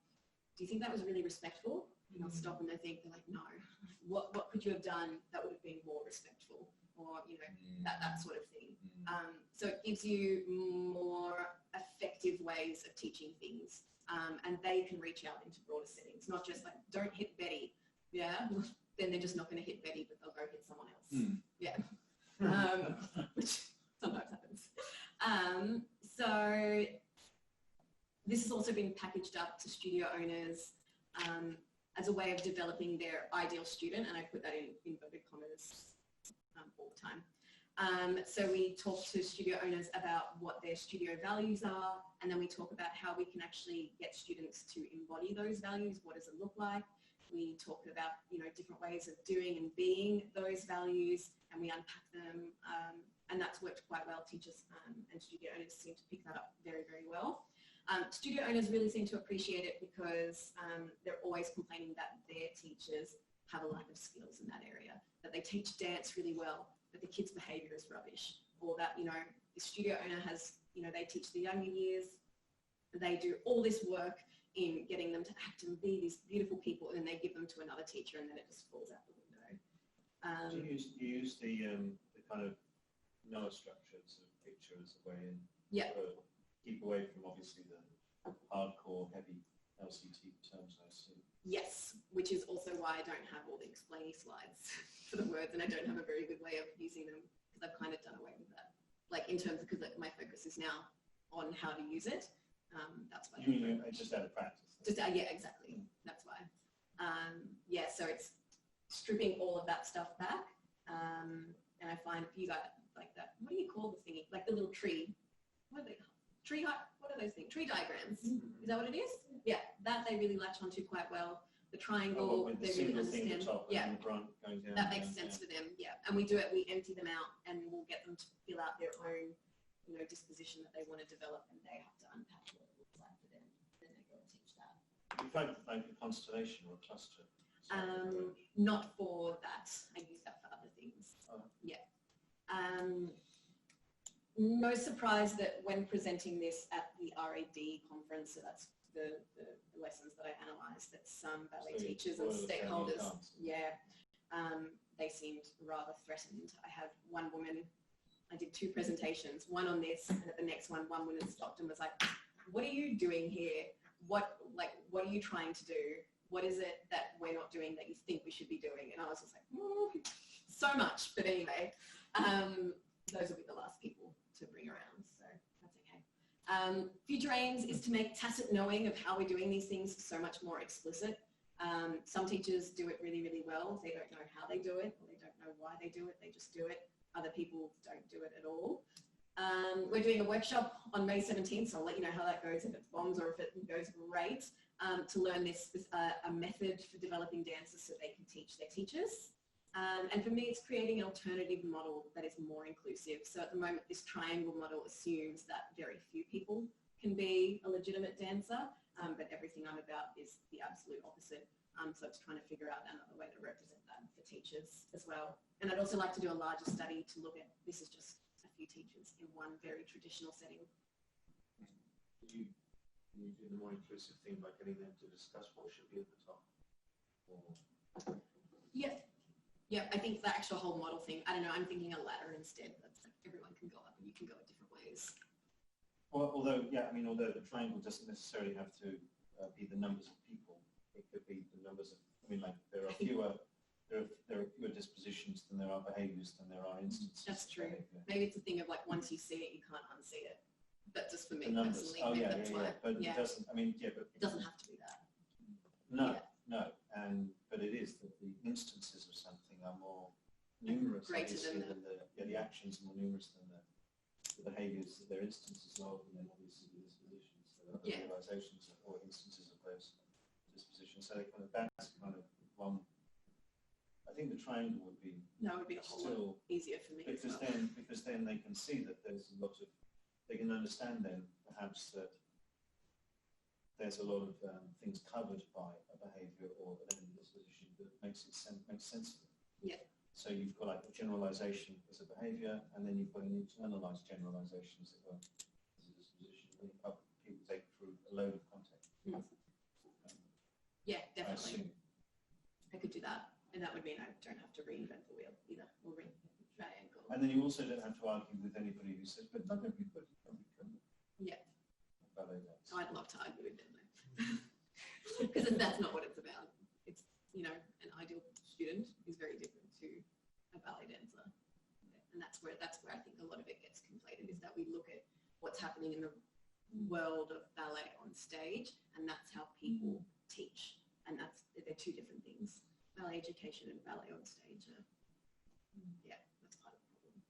do you think that was really respectful? And they'll stop and they think, they're like, no, what could you have done that would have been more respectful? Or, you know, that sort of thing. So it gives you more effective ways of teaching things. And they can reach out into broader settings, not just like, don't hit Betty. Yeah, then they're just not going to hit Betty, but they'll go hit someone else. Yeah, which sometimes happens. So this has also been packaged up to studio owners as a way of developing their ideal student, and I put that in inverted commas all the time. So we talk to studio owners about what their studio values are, and then we talk about how we can actually get students to embody those values. What does it look like? We talk about, you know, different ways of doing and being those values, and we unpack them, and that's worked quite well. Teachers and studio owners seem to pick that up very, very well. Studio owners really seem to appreciate it because they're always complaining that their teachers have a lack of skills in that area, that they teach dance really well, but the kids' behaviour is rubbish, or that, you know, the studio owner has, you know, they teach the younger years, they do all this work in getting them to act and be these beautiful people, and then they give them to another teacher and then it just falls out the window. Do you use the kind of Noah structures of picture as a way in? Yeah. Keep away from obviously the hardcore, heavy LCT terms, I assume. Yes, which is also why I don't have all the explaining slides for the words, and I don't have a very good way of using them because I've kind of done away with that. Like in terms of, because like, my focus is now on how to use it. That's why. You mean just out of practice? Just, yeah, exactly. That's why. Yeah, so it's stripping all of that stuff back. And I find you got like that, what do you call the thingy? Like the little tree. What are they called? What are those things? Tree diagrams. Is that what it is? Yeah, that they really latch onto quite well. The triangle, with the they really thing at understand. the top Yeah, and the brunt going down, that makes sense for them. Yeah, and we do it. We empty them out, and we'll get them to fill out their own, you know, disposition that they want to develop, and they have to unpack what it looks like for them. Then they go and teach that. You find like a constellation or a cluster? Not for that. I use that for other things. Oh. Yeah. No surprise that when presenting this at the RAD conference, so that's the lessons that I analysed, that some ballet teachers and stakeholders, they seemed rather threatened. I had one woman, I did 2 presentations, one on this, and at the next one woman stopped and was like, what are you doing here? What are you trying to do? What is it that we're not doing that you think we should be doing? And I was just like, so much. But anyway, those will be the last people to bring around, so that's okay. Future aims is to make tacit knowing of how we're doing these things so much more explicit. Some teachers do it really, really well. They don't know how they do it, or they don't know why they do it. They just do it. Other people don't do it at all. We're doing a workshop on May 17th, so I'll let you know how that goes, if it bombs or if it goes great, to learn this a method for developing dancers so they can teach their teachers. And for me, it's creating an alternative model that is more inclusive. So at the moment, this triangle model assumes that very few people can be a legitimate dancer, but everything I'm about is the absolute opposite. So it's trying to figure out another way to represent that for teachers as well. And I'd also like to do a larger study to look at, this is just a few teachers in one very traditional setting. You do the more inclusive thing by getting them to discuss what should be at the top? Or... Yeah, I think the actual whole model thing, I don't know, I'm thinking a ladder instead. That's like everyone can go up and you can go at different ways. Well, although the triangle doesn't necessarily have to be the numbers of people. It could be the numbers of, like there are fewer dispositions than there are behaviours than there are instances. That's true. Maybe it's a thing of like, once you see it, you can't unsee it. But just for me The numbers. personally. Oh, yeah, that's yeah, why. yeah. But Yeah. it doesn't, I mean, yeah, but... It doesn't have to be that. No, Yeah. no. But it is that the instances of something are more numerous, Greater obviously, than the actions are more numerous than the behaviours, their instances rather than obviously the dispositions. So the Yeah. realisations or instances of those dispositions. So that's kind of one. I think the triangle would be No, it would be a whole still lot easier for me. because then they can see that there's a lot of, they can understand then perhaps that there's a lot of things covered by a behaviour or an disposition that makes sense of it. Yeah. So you've got like a generalisation as a behaviour, and then you've got an internalised generalisation as it were, as a disposition. And people take through a load of context. Yeah, I definitely. assume. I could do that, and that would mean I don't have to reinvent the wheel either, or triangle. And then you also don't have to argue with anybody who says, but not everybody can become Yeah. ballet dancer. So I'd love to argue with them though, because that's not what it's about. It's, you know, an ideal student is very different to a ballet dancer, and that's where I think a lot of it gets conflated. Is that we look at what's happening in the world of ballet on stage, and that's how people teach, and they're two different things. Ballet education and ballet on stage are, that's part of the problem.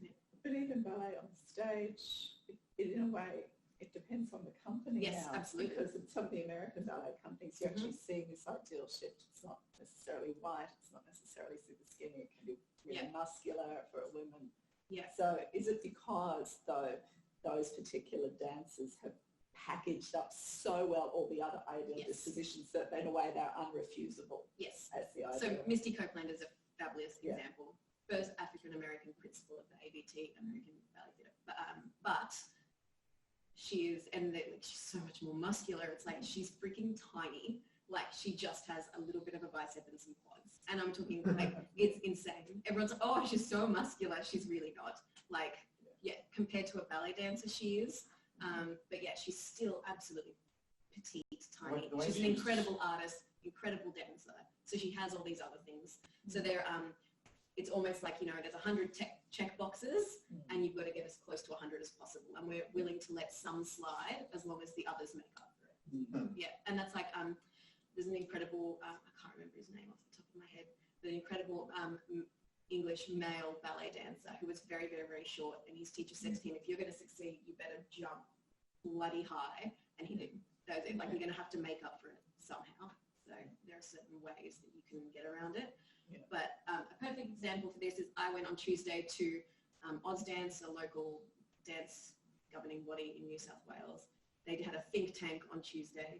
Yeah. But even ballet on stage, in a way, it depends on the company Yes, now. absolutely. Because in some of the American ballet companies, you're actually seeing this ideal shift. It's not necessarily white, it's not necessarily super skinny, it can be really muscular for a woman. Yeah. So is it because, though, those particular dancers have packaged up so well all the other ideal dispositions that in a way they're unrefusable? Yes. As the So ideal. Misty Copeland is a fabulous example. First African-American principal of the ABT, American Ballet Theatre. But she is, and she's so much more muscular. It's like she's freaking tiny. Like she just has a little bit of a bicep and some quads. And I'm talking like, it's insane. Everyone's like, oh, she's so muscular. She's really not. Like, compared to a ballet dancer she is. But yeah, she's still absolutely petite, tiny. She's an incredible artist, incredible dancer. So she has all these other things. So they're, it's almost like, you know, there's 100 check boxes and you've got to get as close to 100 as possible. And we're willing to let some slide as long as the others make up for it. Yeah, and that's like, there's an incredible, I can't remember his name off the top of my head, but an incredible English male ballet dancer who was very, very, very short, and his teacher said to him, if you're going to succeed, you better jump bloody high. And he did. Like, you're going to have to make up for it somehow. So there are certain ways that you can get around it. Yeah. But a perfect example for this is I went on Tuesday to Ozdance, a local dance governing body in New South Wales. They had a think tank on Tuesday,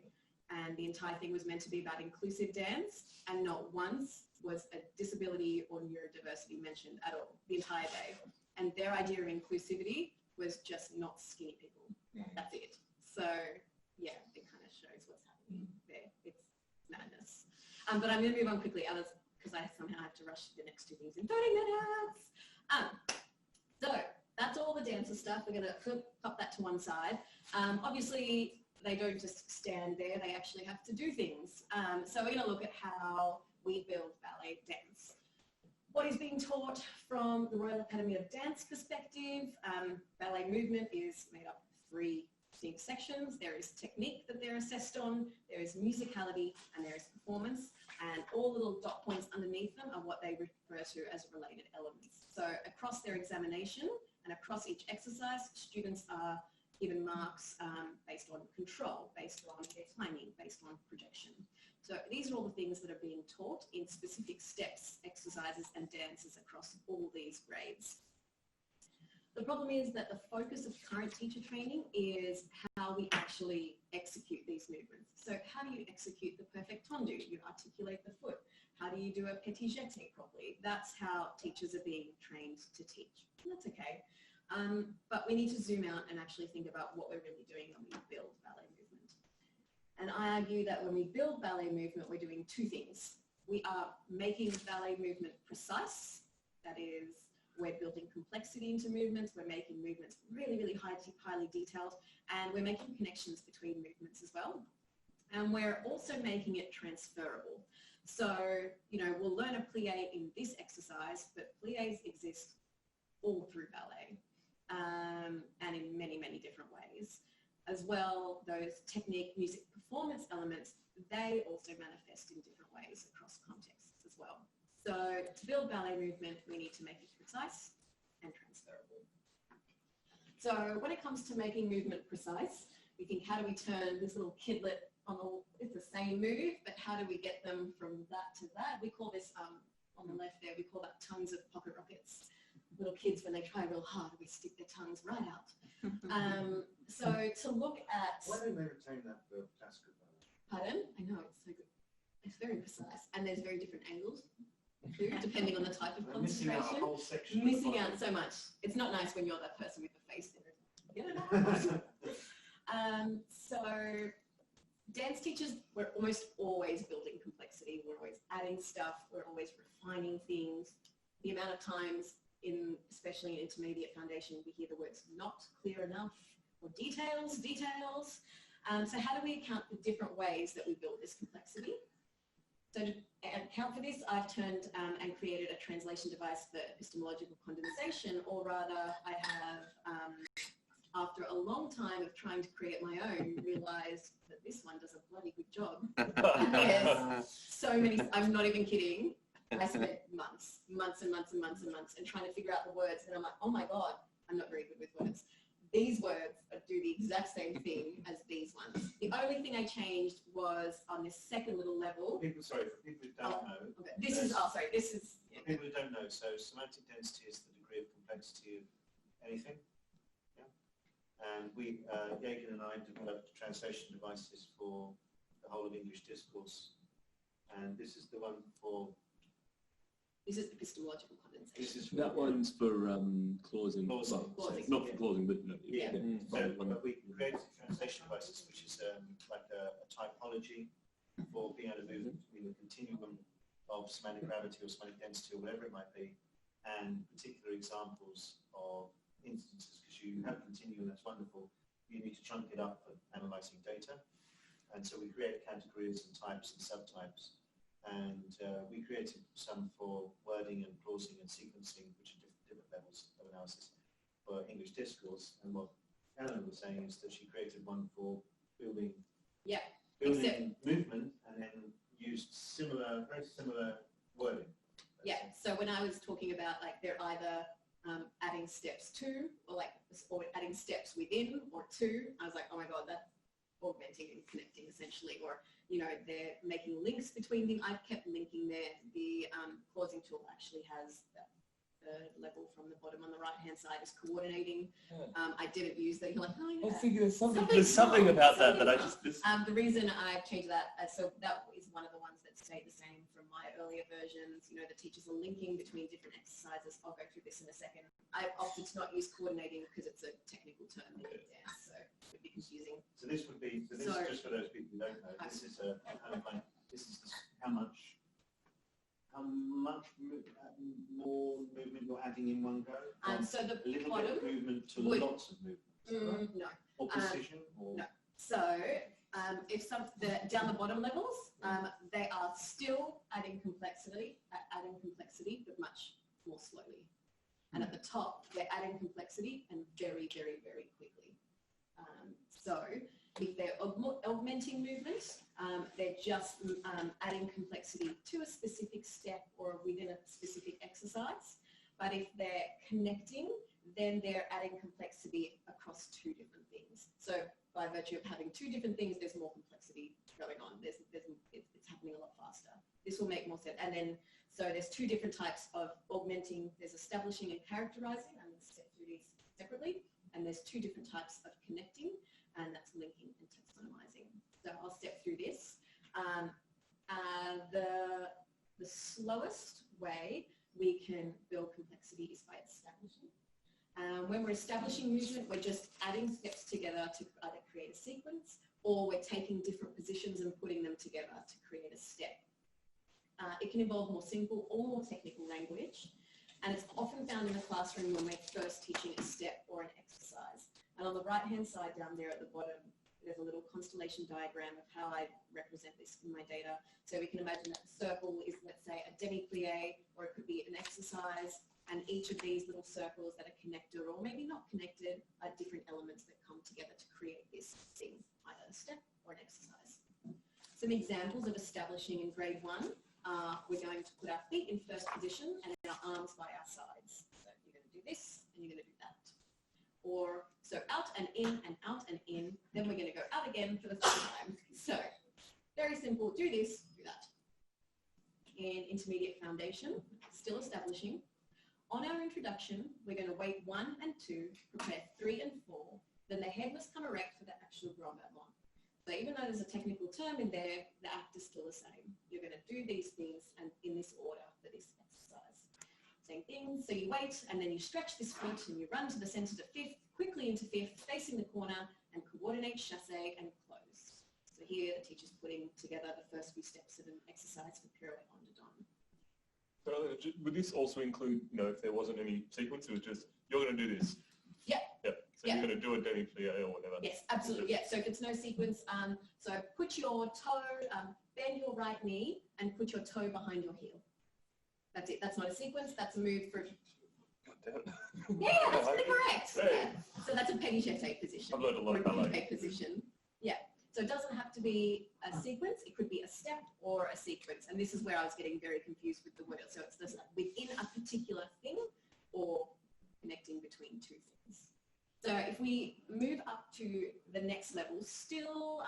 and the entire thing was meant to be about inclusive dance, and not once was a disability or neurodiversity mentioned at all the entire day. And their idea of inclusivity was just not skinny people. That's it. So yeah, it kind of shows what's happening there. It's madness. But I'm going to move on quickly, because I somehow have to rush the next two things in 30 minutes. So that's all the dancer stuff. We're going to pop that to one side. Obviously, they don't just stand there. They actually have to do things. So we're going to look at how we build ballet dance. What is being taught from the Royal Academy of Dance perspective, ballet movement is made up of 3 distinct sections. There is technique that they're assessed on, there is musicality, and there is performance. And all little dot points underneath them are what they refer to as related elements. So across their examination and across each exercise, students are given marks based on control, based on their timing, based on projection. So these are all the things that are being taught in specific steps, exercises and dances across all these grades. The problem is that the focus of current teacher training is how we actually execute these movements. So how do you execute the perfect tendu? You articulate the foot. How do you do a petit jeté properly? That's how teachers are being trained to teach. And that's okay. But we need to zoom out and actually think about what we're really doing when we build ballet movement. And I argue that when we build ballet movement, we're doing 2 things. We are making ballet movement precise. That is, we're building complexity into movements. We're making movements really, really highly detailed. And we're making connections between movements as well. And we're also making it transferable. So, you know, we'll learn a plie in this exercise, but plies exist all through ballet. And in many, many different ways. as well, those technique, music, performance elements, they also manifest in different ways across contexts as well. So to build ballet movement, we need to make it precise and transferable. So when it comes to making movement precise, we think, how do we turn this little kidlet it's the same move, but how do we get them from that to that? We call this, on the left there, we call that tongues of pocket rockets. Little kids, when they try real hard, we stick their tongues right out. So to look at... Why don't they retain that for classical ballet? Pardon? I know, it's so good. It's very precise. And there's very different angles, too, depending on the type of concentration. Missing out a whole section. Missing out so much. It's not nice when you're that person with the face in it. Get it out. So dance teachers, we're almost always building complexity. We're always adding stuff. We're always refining things. The amount of times, especially in intermediate foundation, we hear the words not clear enough or details. So how do we account for different ways that we build this complexity? So to account for this, I've turned and created a translation device for epistemological condensation, or rather I have, after a long time of trying to create my own, realised that this one does a bloody good job. There's so many, I'm not even kidding, I spent months and trying to figure out the words, and I'm like, oh my God, I'm not very good with words. These words do the exact same thing as these ones. The only thing I changed was on this second little level. For people who don't know. Okay. This is. For people who don't know, so semantic density is the degree of complexity of anything. Yeah. And we, Jagen and I developed translation devices for the whole of English discourse. And this is the one for... This is epistemological condensation. That one's for clausing. Clausing. Not for clausing, but no. Yeah. But we created translation devices, which is like a typology for being able to move between the continuum of semantic gravity or semantic density or whatever it might be, and particular examples of instances, because you have a continuum, that's wonderful. You need to chunk it up for analysing data. And so we create categories and types and subtypes. And we created some for wording and clausing and sequencing, which are different levels of analysis for English discourse. And what Elena was saying is that she created one for building, movement, and then used very similar wording. Yeah. So when I was talking about, like, they're either adding steps to, or adding steps within or to, I was like, oh my God, that's augmenting and connecting essentially, or they're making links between things. I've kept linking there. The clausing tool actually has that third level from the bottom on the right hand side is coordinating. I didn't use that. You're like, oh yeah. I was thinking there's something about that I just missed. The reason I've changed that, so that is one of the ones that stayed the same from my earlier versions. The teachers are linking between different exercises. I'll go through this in a second. I opted to not use coordinating because it's a technical term in dance, so it would be confusing. So this would be, this is just for those people who don't know, this is a kind of like, this is how much more movement you're adding in one go? So the a little bottom bit of movement to lots of movement. No. Or precision? No. So if down the bottom levels, they are still adding complexity, but much more slowly. And at the top, they're adding complexity and very, very, very quickly. So if they're augmenting movement, they're just adding complexity to a specific step or within a specific exercise. But if they're connecting, then they're adding complexity across two different things. So by virtue of having two different things, there's more complexity going on. It's happening a lot faster. This will make more sense. And then, so there's two different types of augmenting. There's establishing and characterizing. I'm going to step through these separately. And there's two different types of connecting, and that's linking and taxonomizing. So I'll step through this. The slowest way we can build complexity is by establishing. When we're establishing movement, we're just adding steps together to either create a sequence, or we're taking different positions and putting them together to create a step. It can involve more simple or more technical language, and it's often found in the classroom when we're first teaching a step or an exercise. And on the right-hand side down there at the bottom, there's a little constellation diagram of how I represent this in my data. So we can imagine that the circle is, let's say, a demi-plie, or it could be an exercise, and each of these little circles that are connected or maybe not connected are different elements that come together to create this Some examples of establishing in grade 1 are we're going to put our feet in first position and our arms by our sides. So you're going to do this and you're going to do that. Or so out and in and out and in, then we're going to go out again for the third time. So very simple, do this, do that. In intermediate foundation, still establishing. On our introduction, we're going to weight 1 and 2, prepare 3 and 4, then the head must come erect for the actual grand avant. So even though there's a technical term in there, the act is still the same. You're going to do these things and in this order for this exercise. Same thing, so you wait and then you stretch this foot and you run to the centre to 5th, quickly into 5th, facing the corner and coordinate chasse and close. So here the teacher's putting together the first few steps of an exercise for pirouette on to don. So would this also include, if there wasn't any sequence, it was just, you're going to do this? Yeah. Yep. So you're going to do a demi-plie or whatever? Yes, absolutely. Yeah. So if it's no sequence, so put your toe, bend your right knee and put your toe behind your heel. That's it. That's not a sequence. That's a move for... Yeah, that's pretty correct. Yeah. So that's a pégé position. I've learned a lot of ballet. Position. Yeah. So it doesn't have to be a sequence. It could be a step or a sequence. And this is where I was getting very confused with the word. So it's just within a particular thing or connecting between two things. So if we move up to the next level, still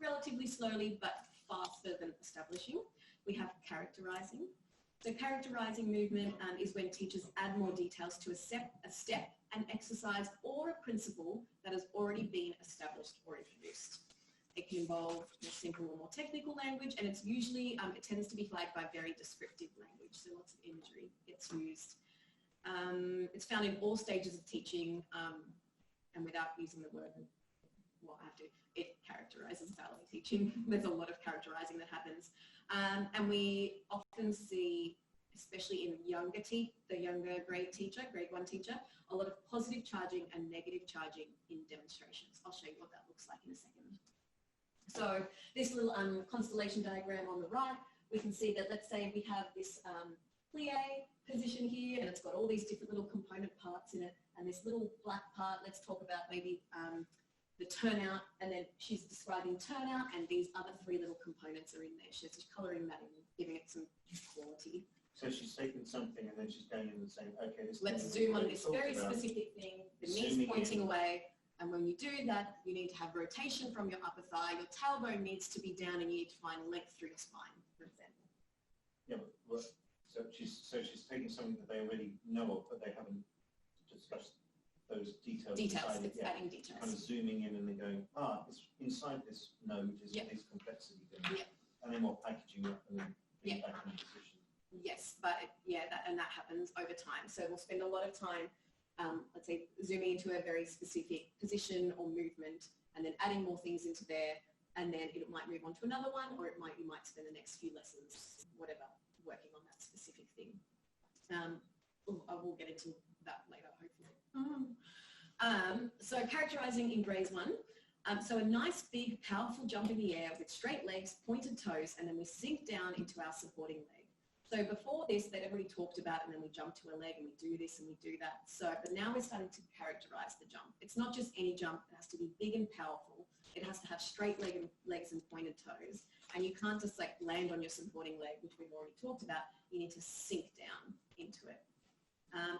relatively slowly but faster than establishing, we have characterizing. So characterizing movement is when teachers add more details to a step, an exercise or a principle that has already been established or introduced. It can involve more simple or more technical language, and it's usually, it tends to be flagged by very descriptive language, so lots of imagery gets used. It's found in all stages of teaching, and without using the word, well, I have to, it characterises ballet teaching. There's a lot of characterising that happens. And we often see, especially in the younger grade teacher, grade 1 teacher, a lot of positive charging and negative charging in demonstrations. I'll show you what that looks like in a second. So this little constellation diagram on the right, we can see that, let's say we have this plie position here, and it's got all these different little component parts in it, and this little black part, let's talk about maybe the turnout, and then she's describing turnout, and these other 3 little components are in there. She's just colouring that in, giving it some quality. So she's taken something and then she's going in and saying, okay, let's zoom on this very specific thing, the knee's pointing away, and when you do that, you need to have rotation from your upper thigh, your tailbone needs to be down, and you need to find length through your spine, for example. Yeah, but so she's taking something that they already know of, but they haven't discussed those details. It's adding details. Kind of zooming in and then going, it's inside this node is this complexity thing. Yep. And then we're packaging up and then being back in position. Yes, but that happens over time. So we'll spend a lot of time, let's say, zooming into a very specific position or movement, and then adding more things into there, and then it might move on to another one, or you might spend the next few lessons, whatever, working on that specific thing. I will get into that later, hopefully. So characterizing in grade 1. So a nice, big, powerful jump in the air with straight legs, pointed toes, and then we sink down into our supporting leg. So before this, they'd already talked about, and then we jump to a leg, and we do this, and we do that. So, but now we're starting to characterize the jump. It's not just any jump. It has to be big and powerful. It has to have straight legs and pointed toes. And you can't just like land on your supporting leg, which we've already talked about. You need to sink down into it.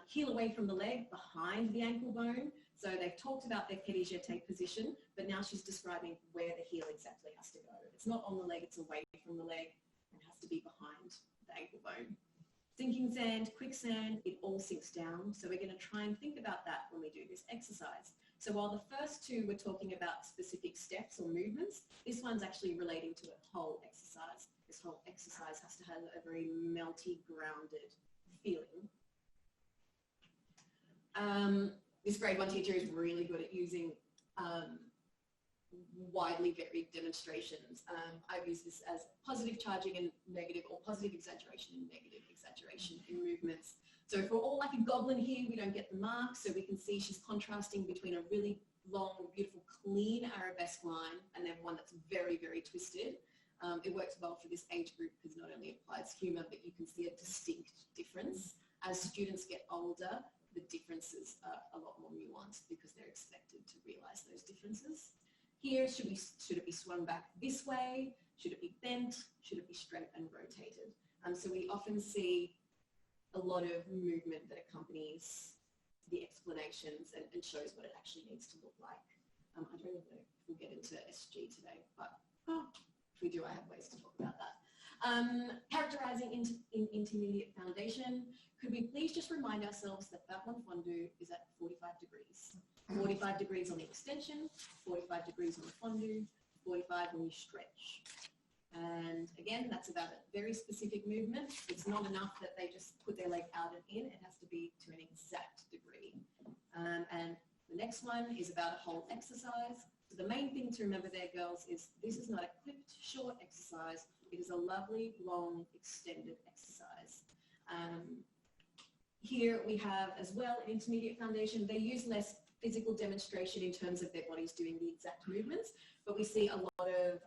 Heel away from the leg, behind the ankle bone. So they've talked about their pied jeté position, but now she's describing where the heel exactly has to go. It's not on the leg, it's away from the leg, and has to be behind the ankle bone. Sinking sand, quicksand, it all sinks down. So we're going to try and think about that when we do this exercise. So while the first 2 were talking about specific steps or movements, this one's actually relating to a whole exercise. This whole exercise has to have a very melty, grounded feeling. This grade 1 teacher is really good at using widely varied demonstrations. I've used this as positive charging and negative, or positive exaggeration and negative exaggeration in movements. So if we're all like a goblin here, we don't get the mark. So we can see she's contrasting between a really long, beautiful, clean arabesque line and then one that's very, very twisted. It works well for this age group because not only applies humour, but you can see a distinct difference. As students get older, the differences are a lot more nuanced because they're expected to realise those differences. Here, should it be swung back this way? Should it be bent? Should it be straight and rotated? So we often see a lot of movement that accompanies the explanations and shows what it actually needs to look like. I don't know if we'll get into SG today, but if we do, I have ways to talk about that. Characterising in intermediate foundation, could we please just remind ourselves that that one fondue is at 45 degrees. 45 degrees on the extension, 45 degrees on the fondue, 45 when you stretch. And again, that's about a very specific movement. It's not enough that they just put their leg out and in. It has to be to an exact degree. And the next one is about a whole exercise. So the main thing to remember there, girls, is this is not a clipped, short exercise. It is a lovely, long, extended exercise. Here we have as well an intermediate foundation. They use less physical demonstration in terms of their bodies doing the exact movements, but we see a lot of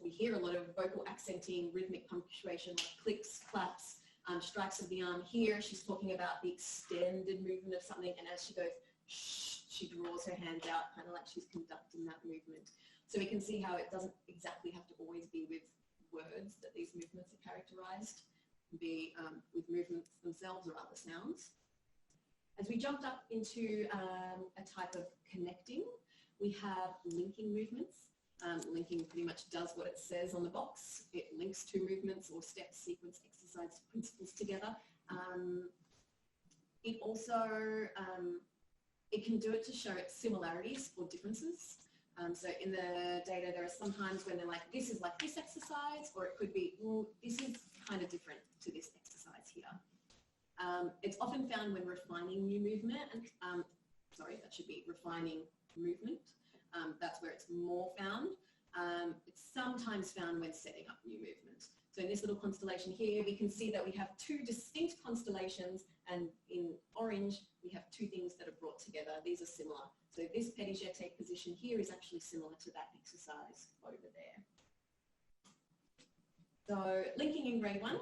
we hear a lot of vocal accenting, rhythmic punctuation, like clicks, claps, strikes of the arm. Here she's talking about the extended movement of something, and as she goes, shh, she draws her hand out, kind of like she's conducting that movement. So we can see how it doesn't exactly have to always be with words that these movements are characterized, be with movements themselves or other sounds. As we jumped up into a type of connecting, we have linking movements. Linking pretty much does what it says on the box. It links two movements or steps, sequence, exercise, principles together. It also, it can do it to show similarities or differences. So in the data, there are some times when they're like, this is like this exercise, or it could be, well, this is kind of different to this exercise here. It's often found when refining new movement, and sorry, that should be refining movement. That's where it's more found. It's sometimes found when setting up new movement. So in this little constellation here, we can see that we have two distinct constellations, and in orange, we have two things that are brought together. These are similar. So this petit jeté position here is actually similar to that exercise over there. So linking in grade 1.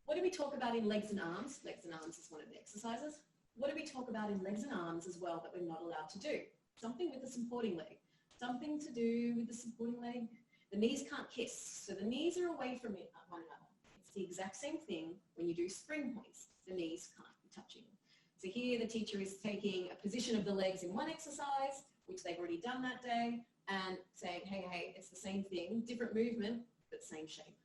What do we talk about in legs and arms? Legs and arms is one of the exercises. What do we talk about in legs and arms as well that we're not allowed to do? Something with the supporting leg. Something to do with the supporting leg. The knees can't kiss, so the knees are away from one another. It's the exact same thing when you do spring points. The knees can't be touching. So here the teacher is taking a position of the legs in one exercise, which they've already done that day, and saying, hey, hey, it's the same thing, different movement, but same shape.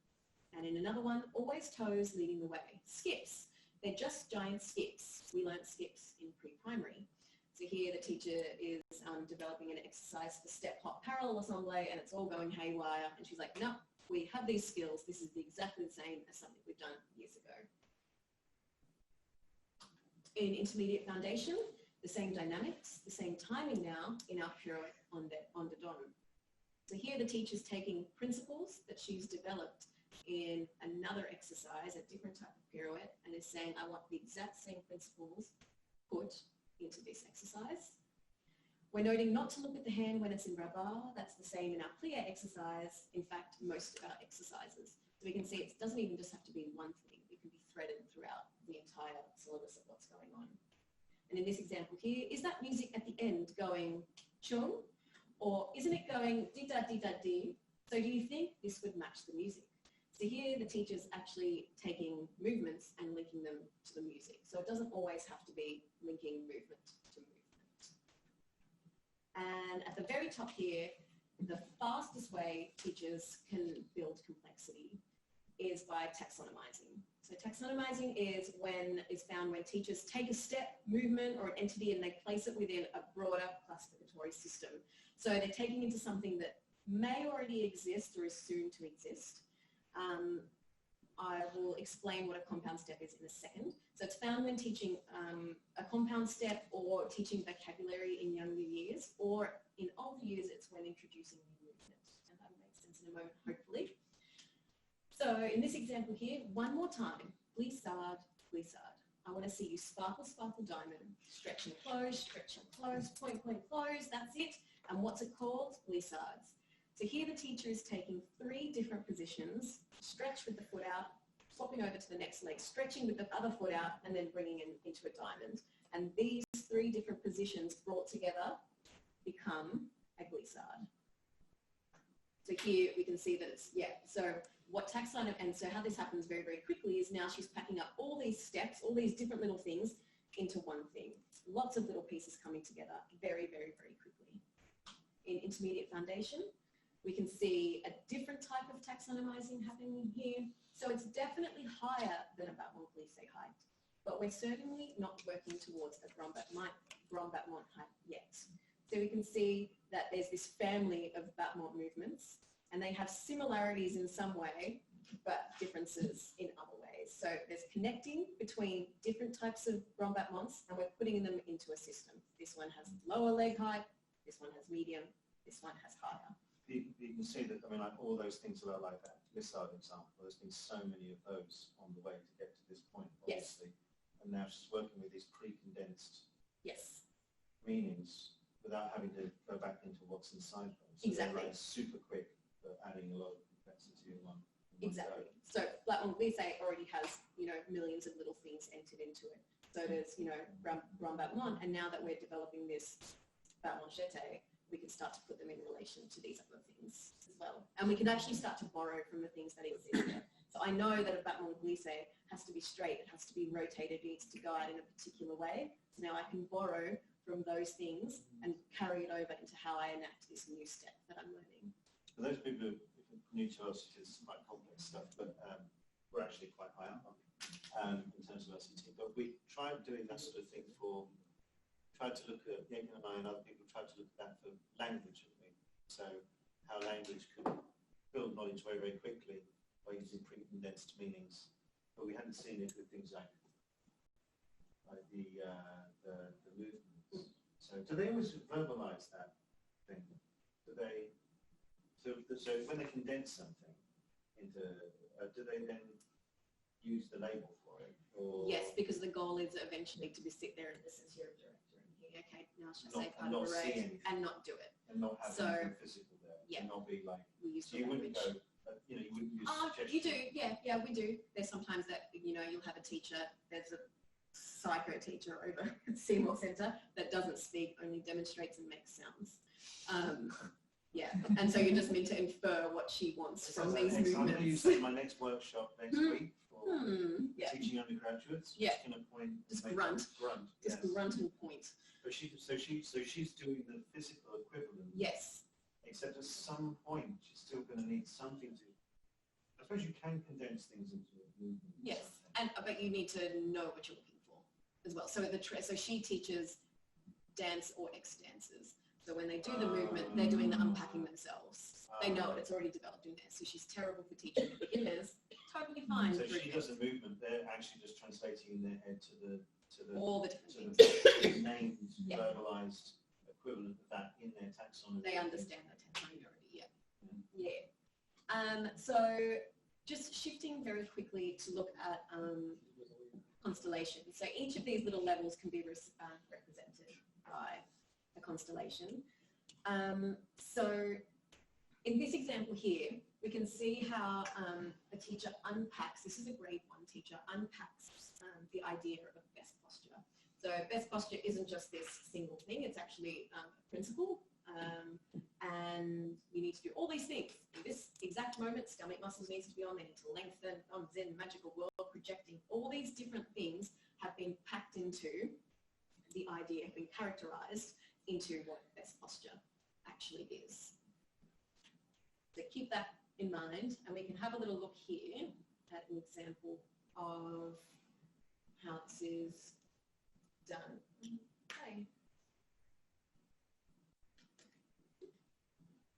And in another one, always toes leading the way. Skips. They're just giant skips. We learnt skips in pre-primary. So here the teacher is developing an exercise for step, hop, parallel ensemble, and it's all going haywire. And she's like, no, we have these skills. This is exactly the same as something we've done years ago. In intermediate foundation, the same dynamics, the same timing now in our pirouette on the don. So here the teacher's taking principles that she's developed in another exercise, a different type of pirouette, and is saying, I want the exact same principles put into this exercise. We're noting not to look at the hand when it's in rabat. That's the same in our plie exercise. In fact, most of our exercises. So we can see it doesn't even just have to be one thing. It can be threaded throughout the entire syllabus of what's going on. And in this example here, is that music at the end going chung? Or isn't it going di-da-di-da-di? So do you think this would match the music? So here the teacher's actually taking movements and linking them to the music. So it doesn't always have to be linking movement to movement. And at the very top here, the fastest way teachers can build complexity is by taxonomizing. So taxonomizing is found when teachers take a step, movement, or an entity and they place it within a broader classificatory system. So they're taking into something that may already exist or is soon to exist. I will explain what a compound step is in a second. So it's found when teaching a compound step or teaching vocabulary in younger years, or in older years it's when introducing new movement. And that'll make sense in a moment, hopefully. So in this example here, one more time, glissade, glissade. I want to see you sparkle, sparkle, diamond, stretch and close, point, point, close, that's it. And what's it called? Glissades. So here the teacher is taking 3 different positions, stretch with the foot out, swapping over to the next leg, stretching with the other foot out, and then bringing it into a diamond. And these 3 different positions brought together become a glissade. So here we can see that it's, so what taxonomy, and so how this happens very, very quickly is now she's packing up all these steps, all these different little things into one thing. Lots of little pieces coming together very, very, very quickly. In intermediate foundation, we can see a different type of taxonomizing happening here. So it's definitely higher than a Batmont-Glissé height, but we're certainly not working towards a Grand-Batmont height yet. So we can see that there's this family of Batmont movements, and they have similarities in some way, but differences in other ways. So there's connecting between different types of Grand-Batmonts, and we're putting them into a system. This one has lower leg height, this one has medium, this one has higher. You can see that, I mean, like all those things are like that. Glissade example, there's been so many of those on the way to get to this point, obviously. Yes. And now she's working with these pre-condensed meanings without having to go back into what's inside them. So exactly. They're like super quick, but adding a lot of complexity in one. Exactly. So Batmont-Glissé already has, millions of little things entered into it. So there's, Grand-Batmont, and now that we're developing this Batmont-Jeté, we can start to put them in relation to these other things as well. And we can actually start to borrow from the things that exist there. So I know that a Batmont-Glissé has to be straight, it has to be rotated, it needs to guide in a particular way. So now I can borrow from those things and carry it over into how I enact this new step that I'm learning. For those people who are new to us, it's quite complex stuff, but we're actually quite high up in terms of LCT. But we tried doing that sort of thing tried to look at, Yankin and I and other people tried to look at that for language, so how language could build knowledge very, very quickly by using pre-condensed meanings, but we hadn't seen it with things like the movements. So do they always verbalize that thing? Do they, so when they condense something into, do they then use the label for it? Or yes, because the goal is eventually to sit there and this is your director. Okay, now should I say part of array and not do it. And not have anything physical there. Yeah. And not be like, we use so you wouldn't go, you wouldn't use suggestions. You do, yeah, we do. There's sometimes that, you'll have a teacher, there's a psycho teacher over at Seymour Centre that doesn't speak, only demonstrates and makes sounds. And so you're just meant to infer what she wants from these movements. I'm going to use that in my next workshop next week. Teaching undergraduates. Yeah. Just going to point. Just grunt. Just grunt and point. But she's doing the physical equivalent. Yes. Except at some point she's still going to need something to. I suppose you can condense things into a movement. Yes, but you need to know what you're looking for as well. So so she teaches dance or X dances. So when they do the movement, they're doing the unpacking themselves. They know it, it's already developed in there. So she's terrible for teaching beginners. Totally fine. So she does a movement, they're actually just translating in their head to the all the different things. Named, verbalized equivalent of that in their taxonomy. They understand the taxonomy already, so just shifting very quickly to look at constellations. So each of these little levels can be represented by a constellation. So in this example here, we can see how a teacher unpacks, this is a grade 1 teacher, unpacks the idea of best posture. So best posture isn't just this single thing, it's actually a principle, and you need to do all these things. In this exact moment, stomach muscles need to be on, they need to lengthen, Zen, magical world, projecting, all these different things have been packed into the idea, have been characterized into what best posture actually is. So keep that in mind, and we can have a little look here at an example of how this is done. Okay.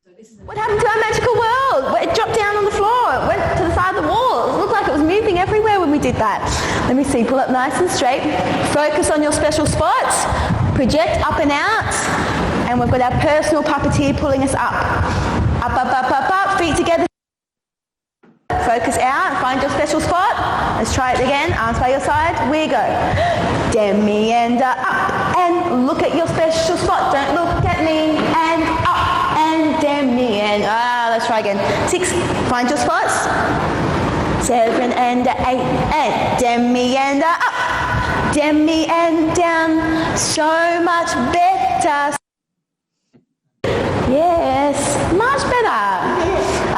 So this is what happened to our magical world? It dropped down on the floor. It went to the side of the wall. It looked like it was moving everywhere when we did that. Let me see. Pull up nice and straight. Focus on your special spots. Project up and out. And we've got our personal puppeteer pulling us up. Up, up, up, up, up. Feet together. Focus out. Find your special spot. Let's try it again. Arms by your side. We go. Demi-ender up. And look at your special spot. Don't look at me. And up. And demi-ender. Let's try again. 6. Find your spots. 7 and 8. And demi-ender up. Demi-end down. So much better. Yes, much better.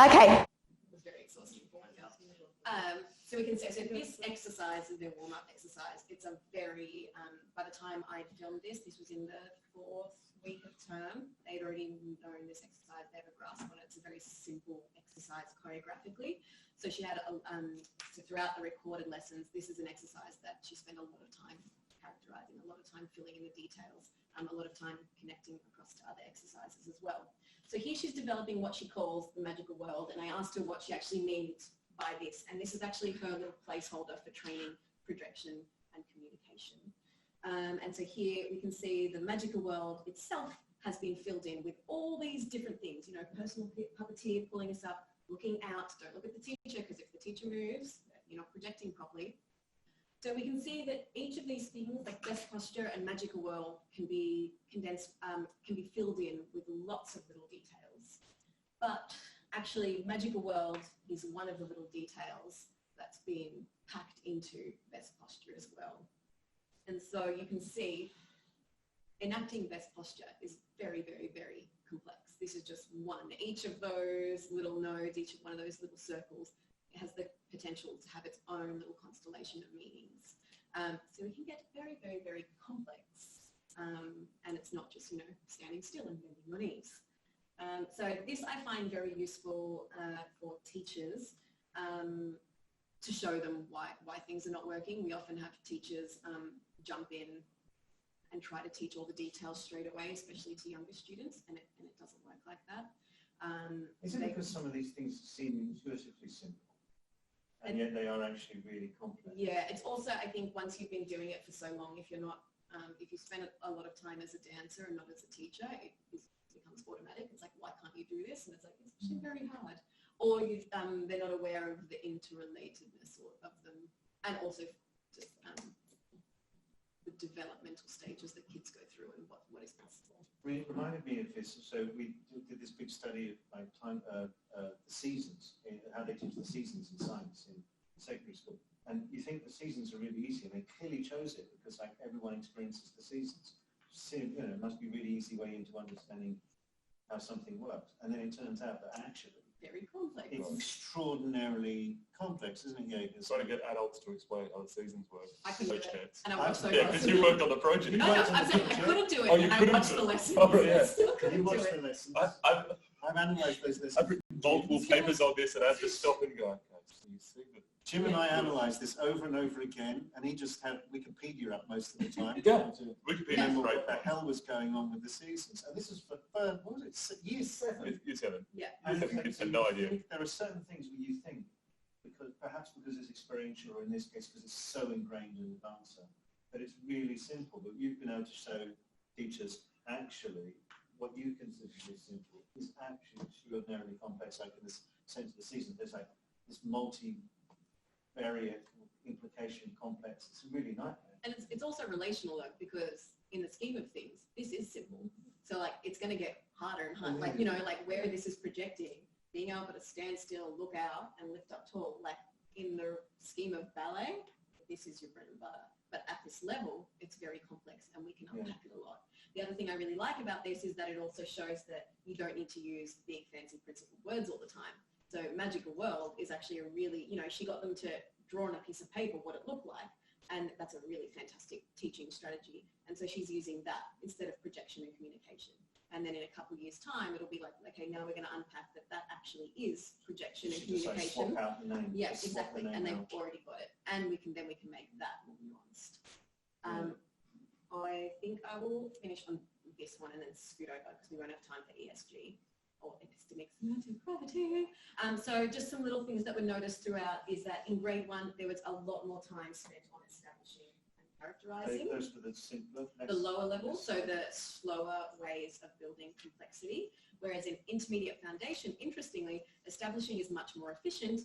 Okay. It was very exhausting for one girl. So we can say, so this exercise is their warm-up exercise. It's a very, by the time I filmed this was in the 4th week of term. They'd already known this exercise, they have a grasp on it. It's a very simple exercise choreographically. So she had, so throughout the recorded lessons, this is an exercise that she spent a lot of time characterizing, a lot of time filling in the details, a lot of time connecting across to other exercises as well. So here she's developing what she calls the magical world, and I asked her what she actually means by this, and this is actually her little placeholder for training, projection and communication. And so here we can see the magical world itself has been filled in with all these different things, you know, personal puppeteer pulling us up, looking out, don't look at the teacher, because if the teacher moves, you're not projecting properly. So we can see that each of these things, like best posture and magical world, can be condensed, can be filled in with lots of little details. But actually, magical world is one of the little details that's been packed into best posture as well. And so you can see enacting best posture is very, very, very complex. This is just one. Each of those little nodes, each of one of those little circles, has the potential to have its own little constellation of meanings. So we can get very, very, very complex. And it's not just, you know, standing still and bending your knees. So this I find very useful for teachers to show them why things are not working. We often have teachers jump in and try to teach all the details straight away, especially to younger students, and it doesn't work like that. Is it because some of these things seem intuitively simple, and yet they are actually really complex? Yeah, it's also, I think, once you've been doing it for so long, if you're not, if you spend a lot of time as a dancer and not as a teacher, it becomes automatic. It's like, why can't you do this? And it's like, it's actually very hard. Or they're not aware of the interrelatedness of them, and also just the developmental stages that kids go through and what is possible. It reminded me of this. So we did this big study of like the seasons, how they teach the seasons in science in secondary school. And you think the seasons are really easy, and they clearly chose it because like everyone experiences the seasons. So, you know, it must be a really easy way into understanding how something works. And then it turns out that actually very complex. It's extraordinarily complex, isn't it, Jaeger? Trying to get adults to explain how the seasons work. I couldn't do it. And I watched yeah, because you worked on the project. No, I couldn't do it. Oh, you and couldn't I watched do the it. lessons. Oh, yeah. I still couldn't You do watched it. the lessons. I've analysed those lessons. I've written multiple papers on this, and I have to stop and go, okay, so you see that. Jim and I analysed this over and over again, and he just had Wikipedia up most of the time. Yeah, Wikipedia Wikipedia's remember great. what the hell was going on with the seasons. And this is for, what was it, year 7? Year 7. Yeah. And It's no idea. There are certain things where you think, perhaps because it's experiential, or in this case because it's so ingrained in the dancer, that it's really simple. But you've been able to show teachers actually what you consider to be simple is actually extraordinarily complex. Like in this sense of the season, there's like this multi-variant implication complex. It's really nightmare. And it's also relational though, because in the scheme of things, this is simple. So like it's going to get harder and harder. Like, you know, like where this is projecting, being able to stand still, look out and lift up tall. Like in the scheme of ballet, this is your bread and butter. But at this level, it's very complex and we can unpack it a lot. The other thing I really like about this is that it also shows that you don't need to use big fancy principled words all the time. So magical world is actually a really, you know, she got them to draw on a piece of paper what it looked like. And that's a really fantastic teaching strategy. And so she's using that instead of projection and communication. And then in a couple of years' time, it'll be like, okay, now we're going to unpack that actually is projection and communication. Swap out the name. Yeah, exactly. And they've already got it. And we can make that more nuanced. I think I will finish on this one and then scoot over because we won't have time for ESG or epistemic-semantic gravity. So just some little things that were noticed throughout is that in grade 1, there was a lot more time spent on establishing and characterizing. Those were the simpler. The lower level, so the slower ways of building complexity. Whereas in intermediate foundation, interestingly, establishing is much more efficient,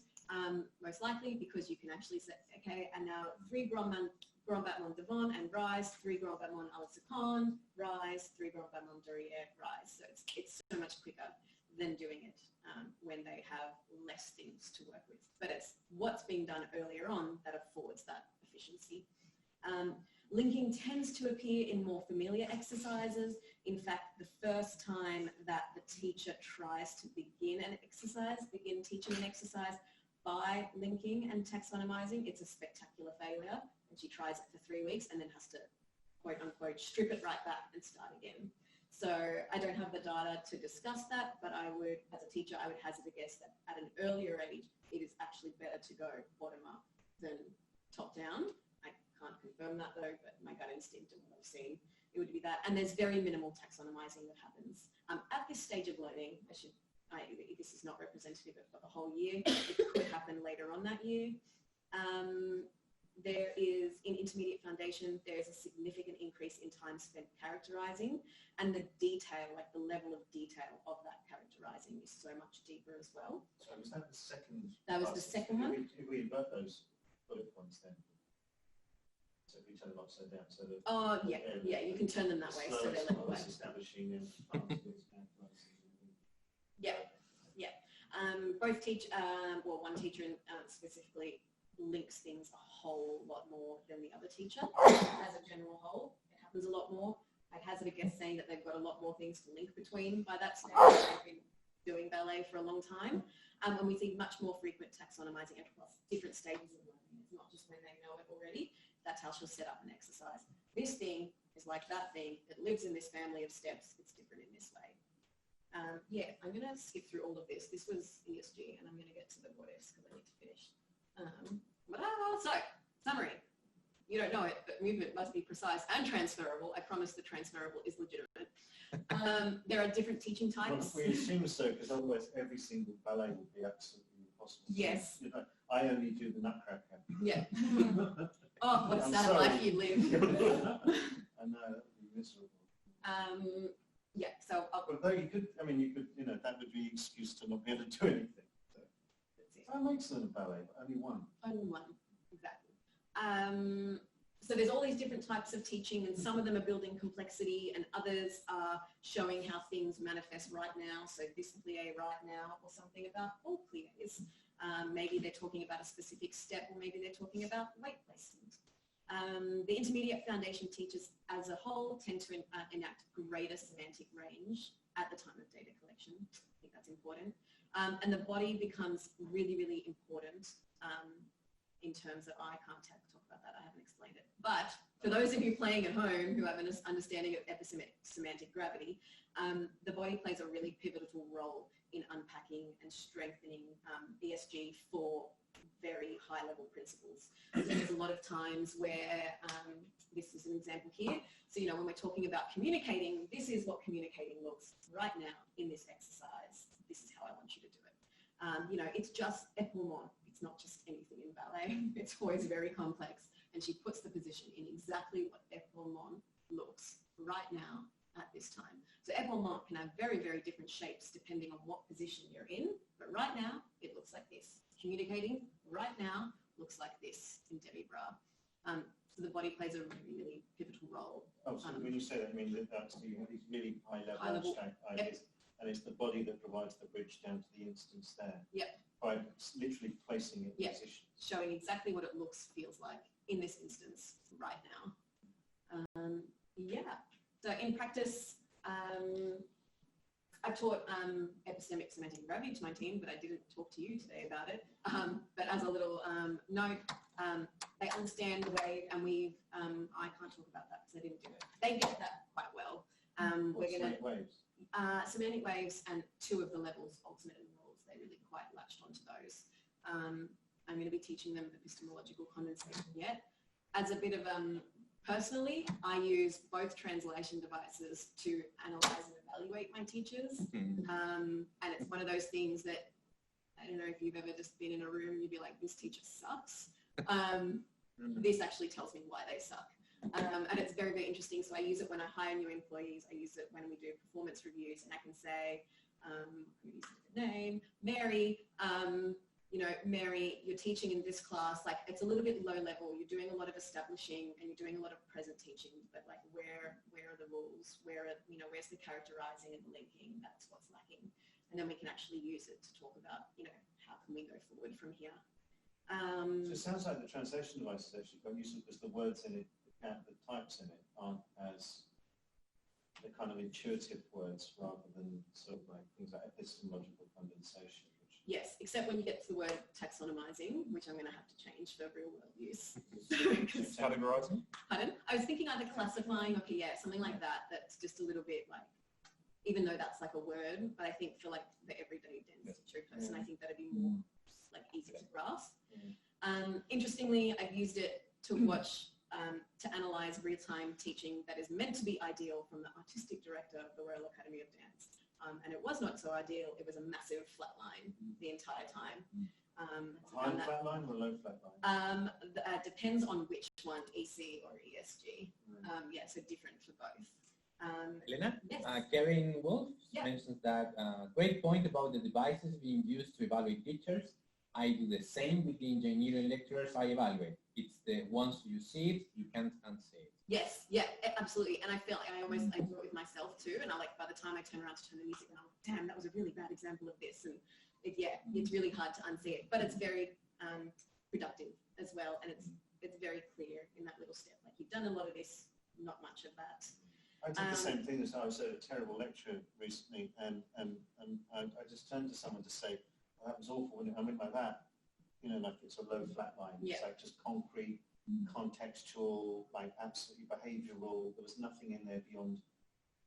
most likely because you can actually say, okay, and now 3 grand battement devant and rise, 3 grand battement à la seconde, rise, 3 grand battement derrière, rise. So it's so much quicker than doing it when they have less things to work with. But it's what's being done earlier on that affords that efficiency. Linking tends to appear in more familiar exercises. in fact, the first time that the teacher tries to begin teaching an exercise by linking and taxonomizing, it's a spectacular failure. And she tries it for 3 weeks and then has to, quote unquote, strip it right back and start again. So I don't have the data to discuss that, but I would, as a teacher, I would hazard a guess that at an earlier age, it is actually better to go bottom up than top down. I can't confirm that though, but my gut instinct and what I've seen, it would be that. And there's very minimal taxonomizing that happens. At this stage of learning, this is not representative of the whole year. It could happen later on that year. There is, in intermediate foundation, there is a significant increase in time spent characterizing, and the detail, like the level of detail of that characterizing is so much deeper as well. So was that the second? That was the second one. If we invert those bullet points then, so if we turn them upside down, so that... Oh, yeah, you can turn them that way, so they're level way. Establishing and both one teacher specifically links things a whole lot more than the other teacher. As a general whole, it happens a lot more. I'd hazard a guess saying that they've got a lot more things to link between by that stage. They've been doing ballet for a long time. And we see much more frequent taxonomizing across different stages of learning. It's not just when they know it already. That's how she'll set up an exercise. This thing is like that thing. It lives in this family of steps. It's different in this way. I'm going to skip through all of this. This was ESG, and I'm going to get to the what ifs because I need to finish. So, summary. You don't know it, but movement must be precise and transferable. I promise the transferable is legitimate. There are different teaching types. Well, we assume so, because otherwise every single ballet would be absolutely impossible. Yes. You know, I only do the Nutcracker. Yeah. Oh, what a sad life you live. I know, that would be miserable. Yeah, so although you could, that would be an excuse to not be able to do anything. So that makes it a ballet, but only one. Only one, exactly. So there's all these different types of teaching, and some of them are building complexity, and others are showing how things manifest right now. So this plie right now, or something about all plies. Maybe they're talking about a specific step, or maybe they're talking about weight placement. The intermediate foundation teachers as a whole tend to enact greater semantic range at the time of data collection. I think that's important. And the body becomes really, really important in terms of, I can't talk about that, I haven't explained it. But for those of you playing at home who have an understanding of epistemic-semantic gravity, the body plays a really pivotal role in unpacking and strengthening ESG for very high-level principles. So there's a lot of times where, this is an example here, so when we're talking about communicating, this is what communicating looks right now in this exercise. This is how I want you to do it. It's just epaulement. It's not just anything in ballet. It's always very complex. And she puts the position in exactly what epaulement looks right now at this time. So epaulement can have very, very different shapes depending on what position you're in. But right now, it looks like this. Communicating right now looks like this in demi-bras. So the body plays a really, really pivotal role. Oh, so when you say that, I mean that you have these really high-level abstract ideas, and it's the body that provides the bridge down to the instance there. Yep. By literally placing it in position. Showing exactly what it feels like in this instance right now. So in practice, I taught epistemic-semantic gravity to my team, but I didn't talk to you today about it. But as a little note, they understand the wave, and I can't talk about that because I didn't do it. They get that quite well. Semantic waves? Semantic waves and 2 of the levels, ultimate and rules, they really quite latched onto those. I'm going to be teaching them epistemological condensation yet. As a bit of personally, I use both translation devices to analyze and evaluate my teachers. And it's one of those things that, I don't know if you've ever just been in a room, you'd be like, this teacher sucks. This actually tells me why they suck. And it's very, very interesting. So I use it when I hire new employees. I use it when we do performance reviews, and I can say, I'm going to use a different name, Mary, Mary, you're teaching in this class, like it's a little bit low level. You're doing a lot of establishing and you're doing a lot of present teaching, but like where are the rules? Where's the characterizing and the linking? That's what's lacking. And then we can actually use it to talk about, how can we go forward from here? So it sounds like the translation device is actually quite useful because the words in it, the types in it aren't as the kind of intuitive words rather than sort of like things like epistemological condensation. Yes, except when you get to the word taxonomizing, which I'm going to have to change for real world use. Categorizing? Pardon? I was thinking either classifying or something like that. That's just a little bit like, even though that's like a word, but I think for like the everyday dentistry person, I think that'd be more like easy to grasp. Interestingly, I've used it to watch, to analyze real-time teaching that is meant to be ideal from the artistic director of the Royal Academy of Dance. And it was not so ideal. It was a massive flat line the entire time. High flat line or low flat line? Depends on which one, EC or ESG. Yeah, so different for both. Elena, yes. Kevin Wolf mentions that great point about the devices being used to evaluate teachers. I do the same with the engineering lecturers I evaluate. It's the once you see it, you can't unsee it. Yes, yeah, absolutely. And I feel like I do it with myself too. And I like, by the time I turn around to turn the music, and I'm like, damn, that was a really bad example of this. And it's really hard to unsee it, but it's very productive as well. And it's very clear in that little step. Like, you've done a lot of this, not much of that. I did the same thing as I was at a terrible lecture recently, and I just turned to someone to say, well, that was awful, and I went like that, you know, like it's a low flat line. It's like just concrete, contextual, like absolutely behavioural. There was nothing in there beyond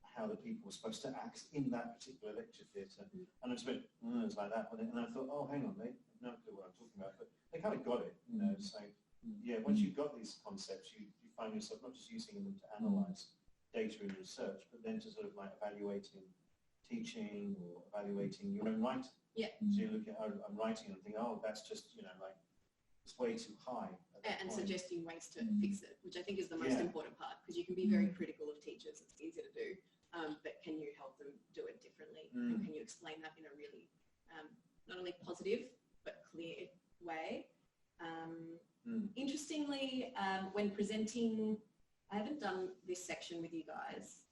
how the people were supposed to act in that particular lecture theatre. And I just went, it was like that, and I thought, oh, hang on, they have no clue what I'm talking about, but they kind of got it, you know. It's like, once you've got these concepts, you find yourself not just using them to analyse data in research, but then to sort of like evaluating teaching or evaluating your own writing. Yeah. So you look at, I'm writing and think, oh, that's just, you know, like, it's way too high. And suggesting ways to fix it, which I think is the most important part, because you can be very critical of teachers. It's easy to do, but can you help them do it differently? And can you explain that in a really, not only positive, but clear way? Interestingly, when presenting, I haven't done this section with you guys,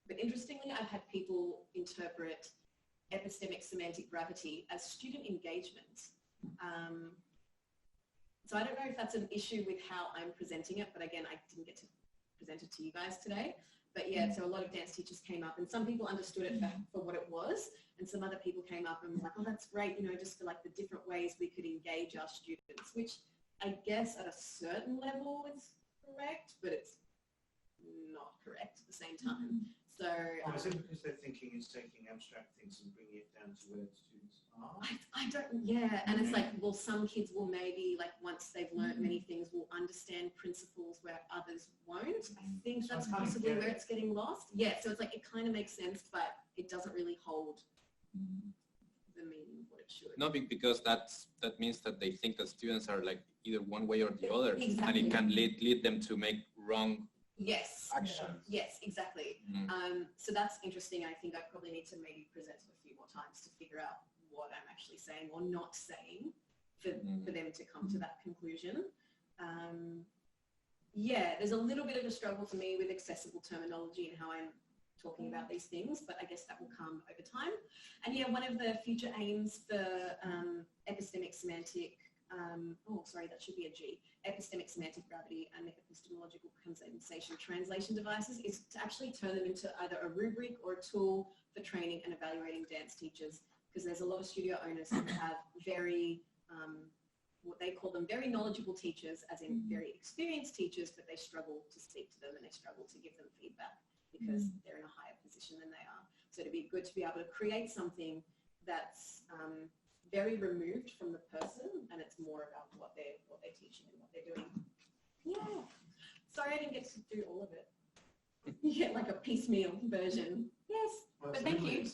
but interestingly, I've had people interpret epistemic-semantic gravity as student engagement. So I don't know if that's an issue with how I'm presenting it, but again, I didn't get to present it to you guys today. But yeah, so a lot of dance teachers came up, and some people understood it for what it was, and some other people came up and were like, oh, that's great, you know, just for like the different ways we could engage our students, which I guess at a certain level is correct, but it's not correct at the same time. So is it because they're thinking it's taking abstract things and bringing it down to where the students are? I don't, and it's like, well, some kids will maybe, like, once they've learned many things, will understand principles where others won't. I think that's possibly where it's getting lost. Yeah, so it's like, it kind of makes sense, but it doesn't really hold the meaning of what it should. No, because that means that they think that students are like either one way or the other, exactly. And it can lead them to make wrong actions. Yes, exactly. So that's interesting. I think I probably need to maybe present it a few more times to figure out what I'm actually saying or not saying for them to come to that conclusion. There's a little bit of a struggle for me with accessible terminology and how I'm talking about these things, but I guess that will come over time. And one of the future aims for epistemic-semantic, that should be a G, epistemic-semantic gravity and epistemological condensation translation devices is to actually turn them into either a rubric or a tool for training and evaluating dance teachers, because there's a lot of studio owners who have very, what they call them, very knowledgeable teachers, as in very experienced teachers, but they struggle to speak to them and they struggle to give them feedback because they're in a higher position than they are. So it'd be good to be able to create something that's very removed from the person, and it's more about what they're teaching and what they're doing. Yeah. Sorry I didn't get to do all of it. Like a piecemeal version. Yes, well, but thank you.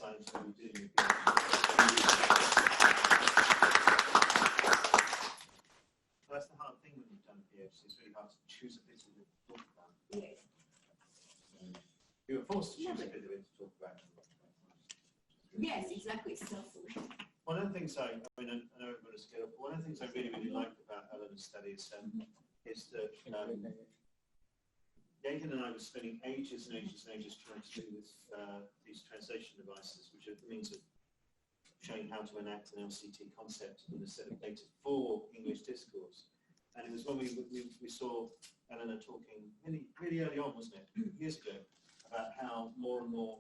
That's the hard thing when you've done a PhD. It's really hard to choose a bit of it to talk about. Yes. You were forced to choose a bit of it to talk about. Yes, exactly. Stealthily. One of the things I know everybody's get up, one of the things I really, really like about Elena's studies is that Yakin and I were spending ages and ages and ages trying to do these translation devices, which are the means of showing how to enact an LCT concept in a set of data for English discourse. And it was when we saw Elena talking really early on, wasn't it? Years ago, about how more and more,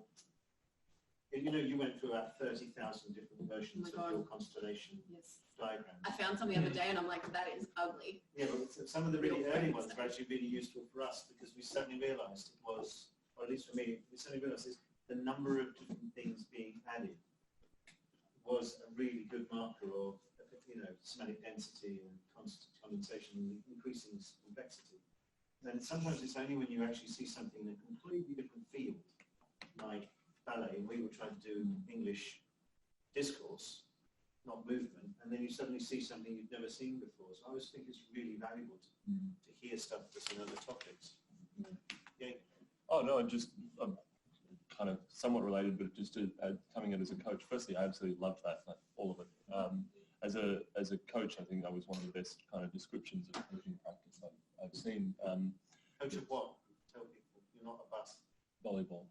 you know, you went through about 30,000 different versions of your constellation diagram. I found some the other day and I'm like, that is ugly. Yeah, but some of the really early ones are actually really useful for us because we suddenly realised it was, or at least for me, we suddenly realised the number of different things being added was a really good marker of, you know, semantic density and condensation and increasing complexity. And sometimes it's only when you actually see something in a completely different field, like ballet, and we were trying to do English discourse, not movement, and then you suddenly see something you've never seen before. So I always think it's really valuable to hear stuff that's in other topics. Yeah. Oh no, I'm kind of somewhat related, but just coming in as a coach. Firstly, I absolutely loved that, like all of it. As a coach, I think that was one of the best kind of descriptions of coaching practice I've seen. Coach of what? Tell people you're not a bus. Volleyball.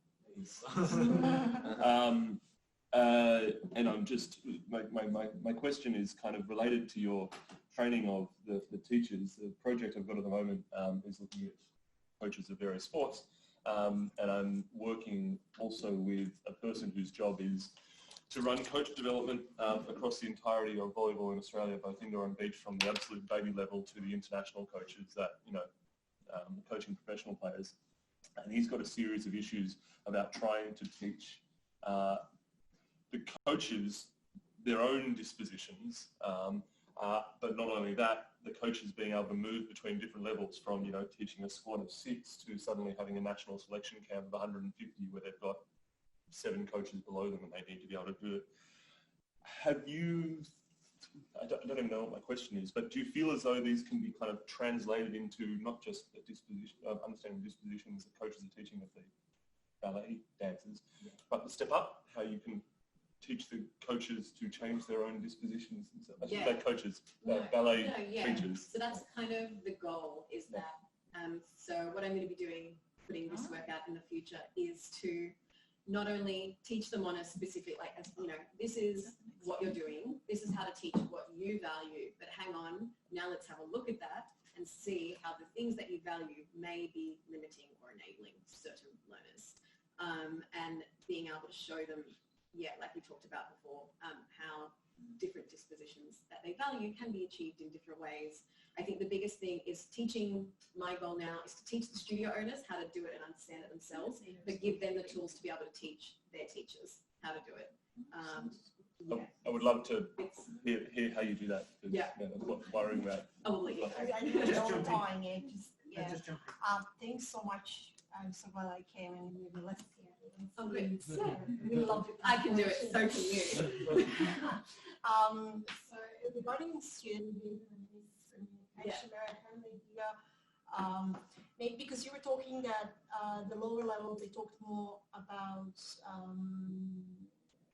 And I'm just, my question is kind of related to your training of the teachers. The project I've got at the moment is looking at coaches of various sports. And I'm working also with a person whose job is to run coach development across the entirety of volleyball in Australia, both indoor and beach, from the absolute baby level to the international coaches that, you know, coaching professional players. And he's got a series of issues about trying to teach the coaches their own dispositions, but not only that, the coaches being able to move between different levels from, you know, teaching a squad of 6 to suddenly having a national selection camp of 150 where they've got 7 coaches below them and they need to be able to do it. Have you, I don't even know what my question is, but do you feel as though these can be kind of translated into not just the disposition, understanding dispositions that coaches are teaching of the ballet dancers, but the step up, how you can teach the coaches to change their own dispositions and stuff? I should say coaches, ballet teachers. So that's kind of the goal, is that, so what I'm going to be doing, putting this work out in the future, is to not only teach them on a specific, like, you know, this is what you're doing, this is how to teach what you value, but hang on, now let's have a look at that and see how the things that you value may be limiting or enabling certain learners. And being able to show them, like we talked about before, how different dispositions that they value can be achieved in different ways. I think the biggest thing is teaching, my goal now is to teach the studio owners how to do it and understand it themselves, but give them the tools to be able to teach their teachers how to do it. I would love to hear how you do that. That's what I'm worrying about. Thanks so much. I'm so glad I came and maybe let's hear. Oh, good. We love it. I can do it. So can you. So regarding student communication, maybe because you were talking that the lower level, they talked more about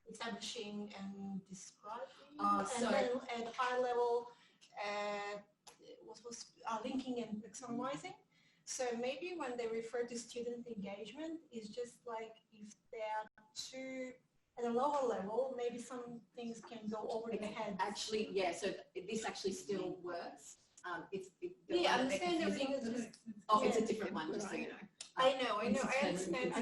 establishing and describing, and then at higher level, was linking and taxonomizing. So maybe when they refer to student engagement, it's just like if they are too at a lower level, maybe some things can go over the head. Actually, so this actually still works. I understand everything. It's a different one, just so you know. I know, I understand.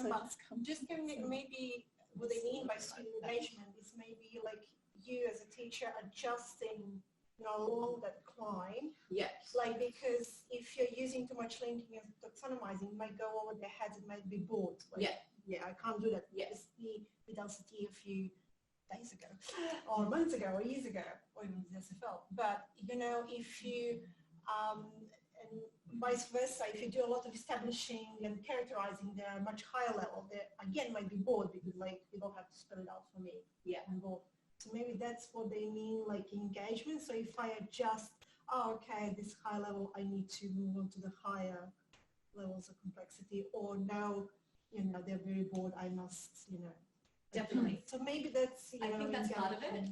But just maybe what they mean by student engagement is maybe like you as a teacher adjusting, you know, along that climb. Like, because if you're using too much linking and taxonomizing, it might go over their heads, it might be bored. Like, I can't do that. Yes, the density a few days ago, or months ago, or years ago, or even the SFL. But, you know, if you, and vice versa, if you do a lot of establishing and characterizing, they're much higher level. They, again, might be bored because, like, you don't have to spell it out for me. I'm bored. So maybe that's what they mean, like engagement. So if I adjust, this high level, I need to move on to the higher levels of complexity, or now, you know, they're very bored, I must, you know. Definitely. So maybe that's, I think that's part of it.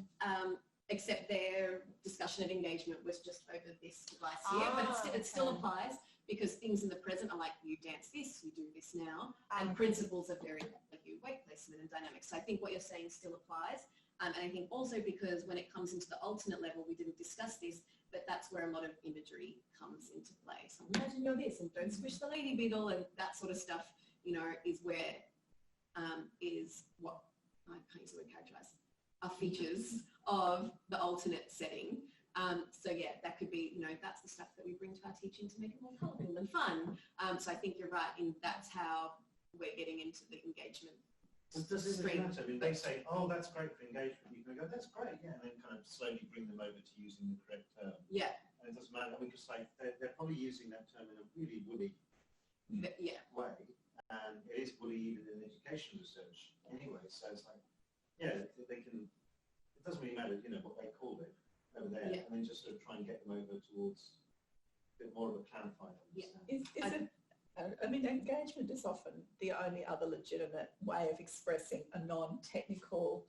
Except their discussion of engagement was just over this device here, but it still applies, because things in the present are like, you dance this, you do this now, and principles are very like you weight placement and dynamics. So I think what you're saying still applies. And I think also because when it comes into the alternate level, we didn't discuss this, but that's where a lot of imagery comes into play. So imagine you're this, and don't squish the lady beetle, and that sort of stuff you know, is where is what I can't use the word characterize are features of the alternate setting. So yeah, that could be, you know, that's the stuff that we bring to our teaching to make it more colourful and fun. So I think you're right, in that's how we're getting into the engagement. Does it really matter? I mean, they say, oh, that's great for engagement. You can go, that's great, yeah, and then kind of slowly bring them over to using the correct term. Yeah. And it doesn't matter. We just say they're probably using that term in a really woolly way, and it is woolly even in education research anyway. So it's like, yeah, they can. It doesn't really matter, you know, what they call it over there, and then just sort of try and get them over towards a bit more of a clarified understanding. I mean, engagement is often the only other legitimate way of expressing a non-technical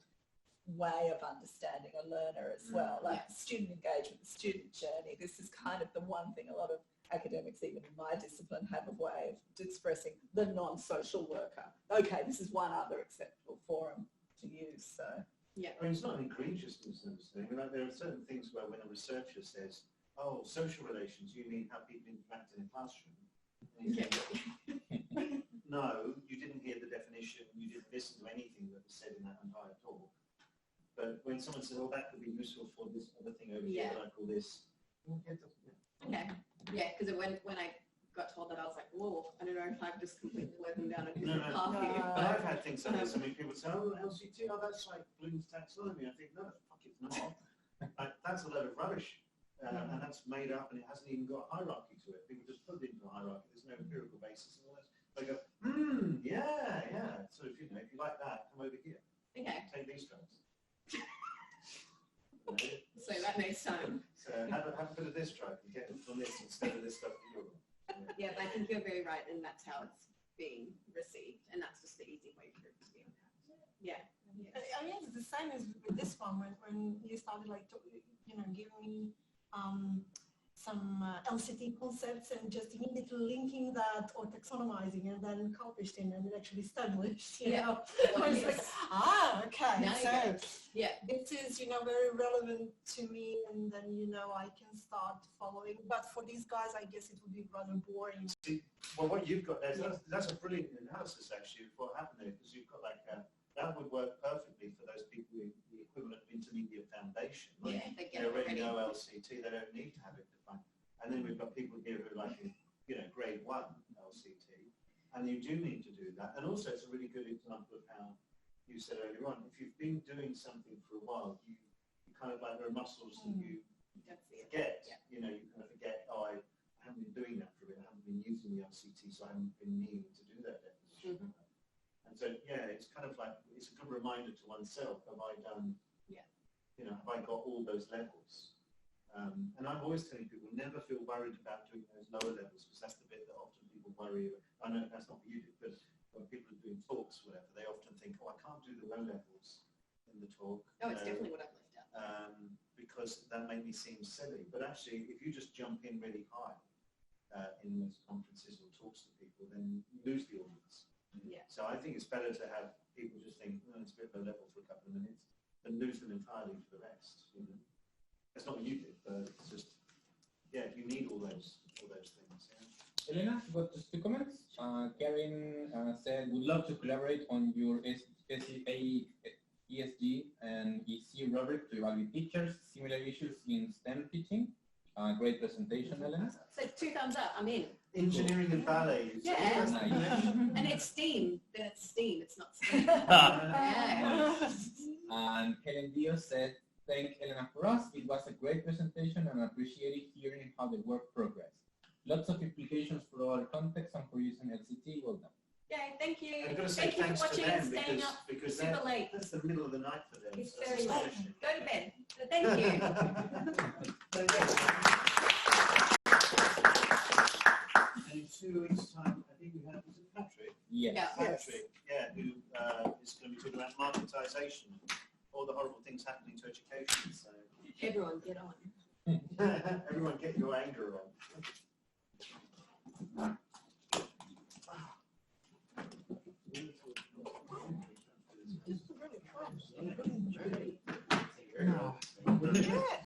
way of understanding a learner as well. Like student engagement, the student journey, this is kind of the one thing a lot of academics, even in my discipline, have a way of expressing the non-social worker. Okay, this is one other acceptable forum to use, so. Yeah. I mean, it's not an egregious misunderstanding. I mean, like, there are certain things where when a researcher says, oh, social relations, you mean how people interact in a classroom? No, you didn't hear the definition, you didn't listen to anything that was said in that entire talk. But when someone says, oh, that could be useful for this other thing over here that I call this, Okay. Yeah, because when I got told that, I was like, whoa, I don't know if I've just completely led them down a different path here. But I've had things like this. I mean, people say, oh, LCT, oh, that's like Bloom's taxonomy. I think, no, fuck, it's not. That's a load of rubbish. And that's made up, and it hasn't even got a hierarchy to it. People just put it into a hierarchy. There's no empirical basis and all that. They go, yeah. So if you know, if you like that, come over here. Okay. Take these drugs. So that next time. So have a bit of this drug and get it from this instead of this stuff that you're on. Yeah, but I think you're very right, and that's how it's being received, and that's just the easy way for it to be unpacked. Yeah. I mean, it's the same as with this one when you started like, you know, giving me some LCT concepts and just immediately linking that or taxonomizing and then publishing and actually established, you know. I was like, okay, so this is, you know, very relevant to me, and then, you know, I can start following. But for these guys, I guess it would be rather boring. See, well, what you've got there, that's a brilliant analysis actually of what happened there, because you've got like that would work perfectly for those people in the equivalent of intermediate foundation. Like, they already know LCT, they don't need to have it defined. And then we've got people here who are like, you know, grade 1 LCT, and you do need to do that. And also it's a really good example of how you said earlier on, if you've been doing something for a while, you kind of like, there are muscles that you forget. You know, you kind of forget, oh, I haven't been doing that for a bit, I haven't been using the LCT, so I haven't been needing to do that definition. And so, yeah, it's kind of like, it's a good reminder to oneself, have I done, you know, have I got all those levels? And I'm always telling people, never feel worried about doing those lower levels, because that's the bit that often people worry about. I know that's not what you do, but when people are doing talks or whatever, they often think, oh, I can't do the low levels in the talk. Oh, it's definitely what I've left out. Because that made me seem silly. But actually, if you just jump in really high in those conferences or talks to people, then you lose the audience. So I think it's better to have people just think, oh, it's a bit low level for a couple of minutes, than lose them entirely for the rest. You know? That's not what you did, but it's just, you need all those things. Elena, you got just 2 comments. Karen said, would love to collaborate on your ESG and EC rubric to evaluate teachers, similar issues in STEM teaching. Great presentation, Elena. So 2 thumbs up, I'm in. Engineering and ballet. And it's STEAM. Then it's STEAM, it's not STEAM. And Helen Diaz said, thank Elena for us. It was a great presentation and appreciated hearing how the work progressed. Lots of implications for our context and for using LCT. Well done. Yay, thank you. I've got to say Thank you for watching and staying up because super late. That's the middle of the night for them. It's very late. Go to bed. So thank you. And in 2 weeks' time, I think we have, is it Patrick? Yes. Patrick, who is going to be talking about marketisation, all the horrible things happening to education. So everyone get on. Everyone get your anger on.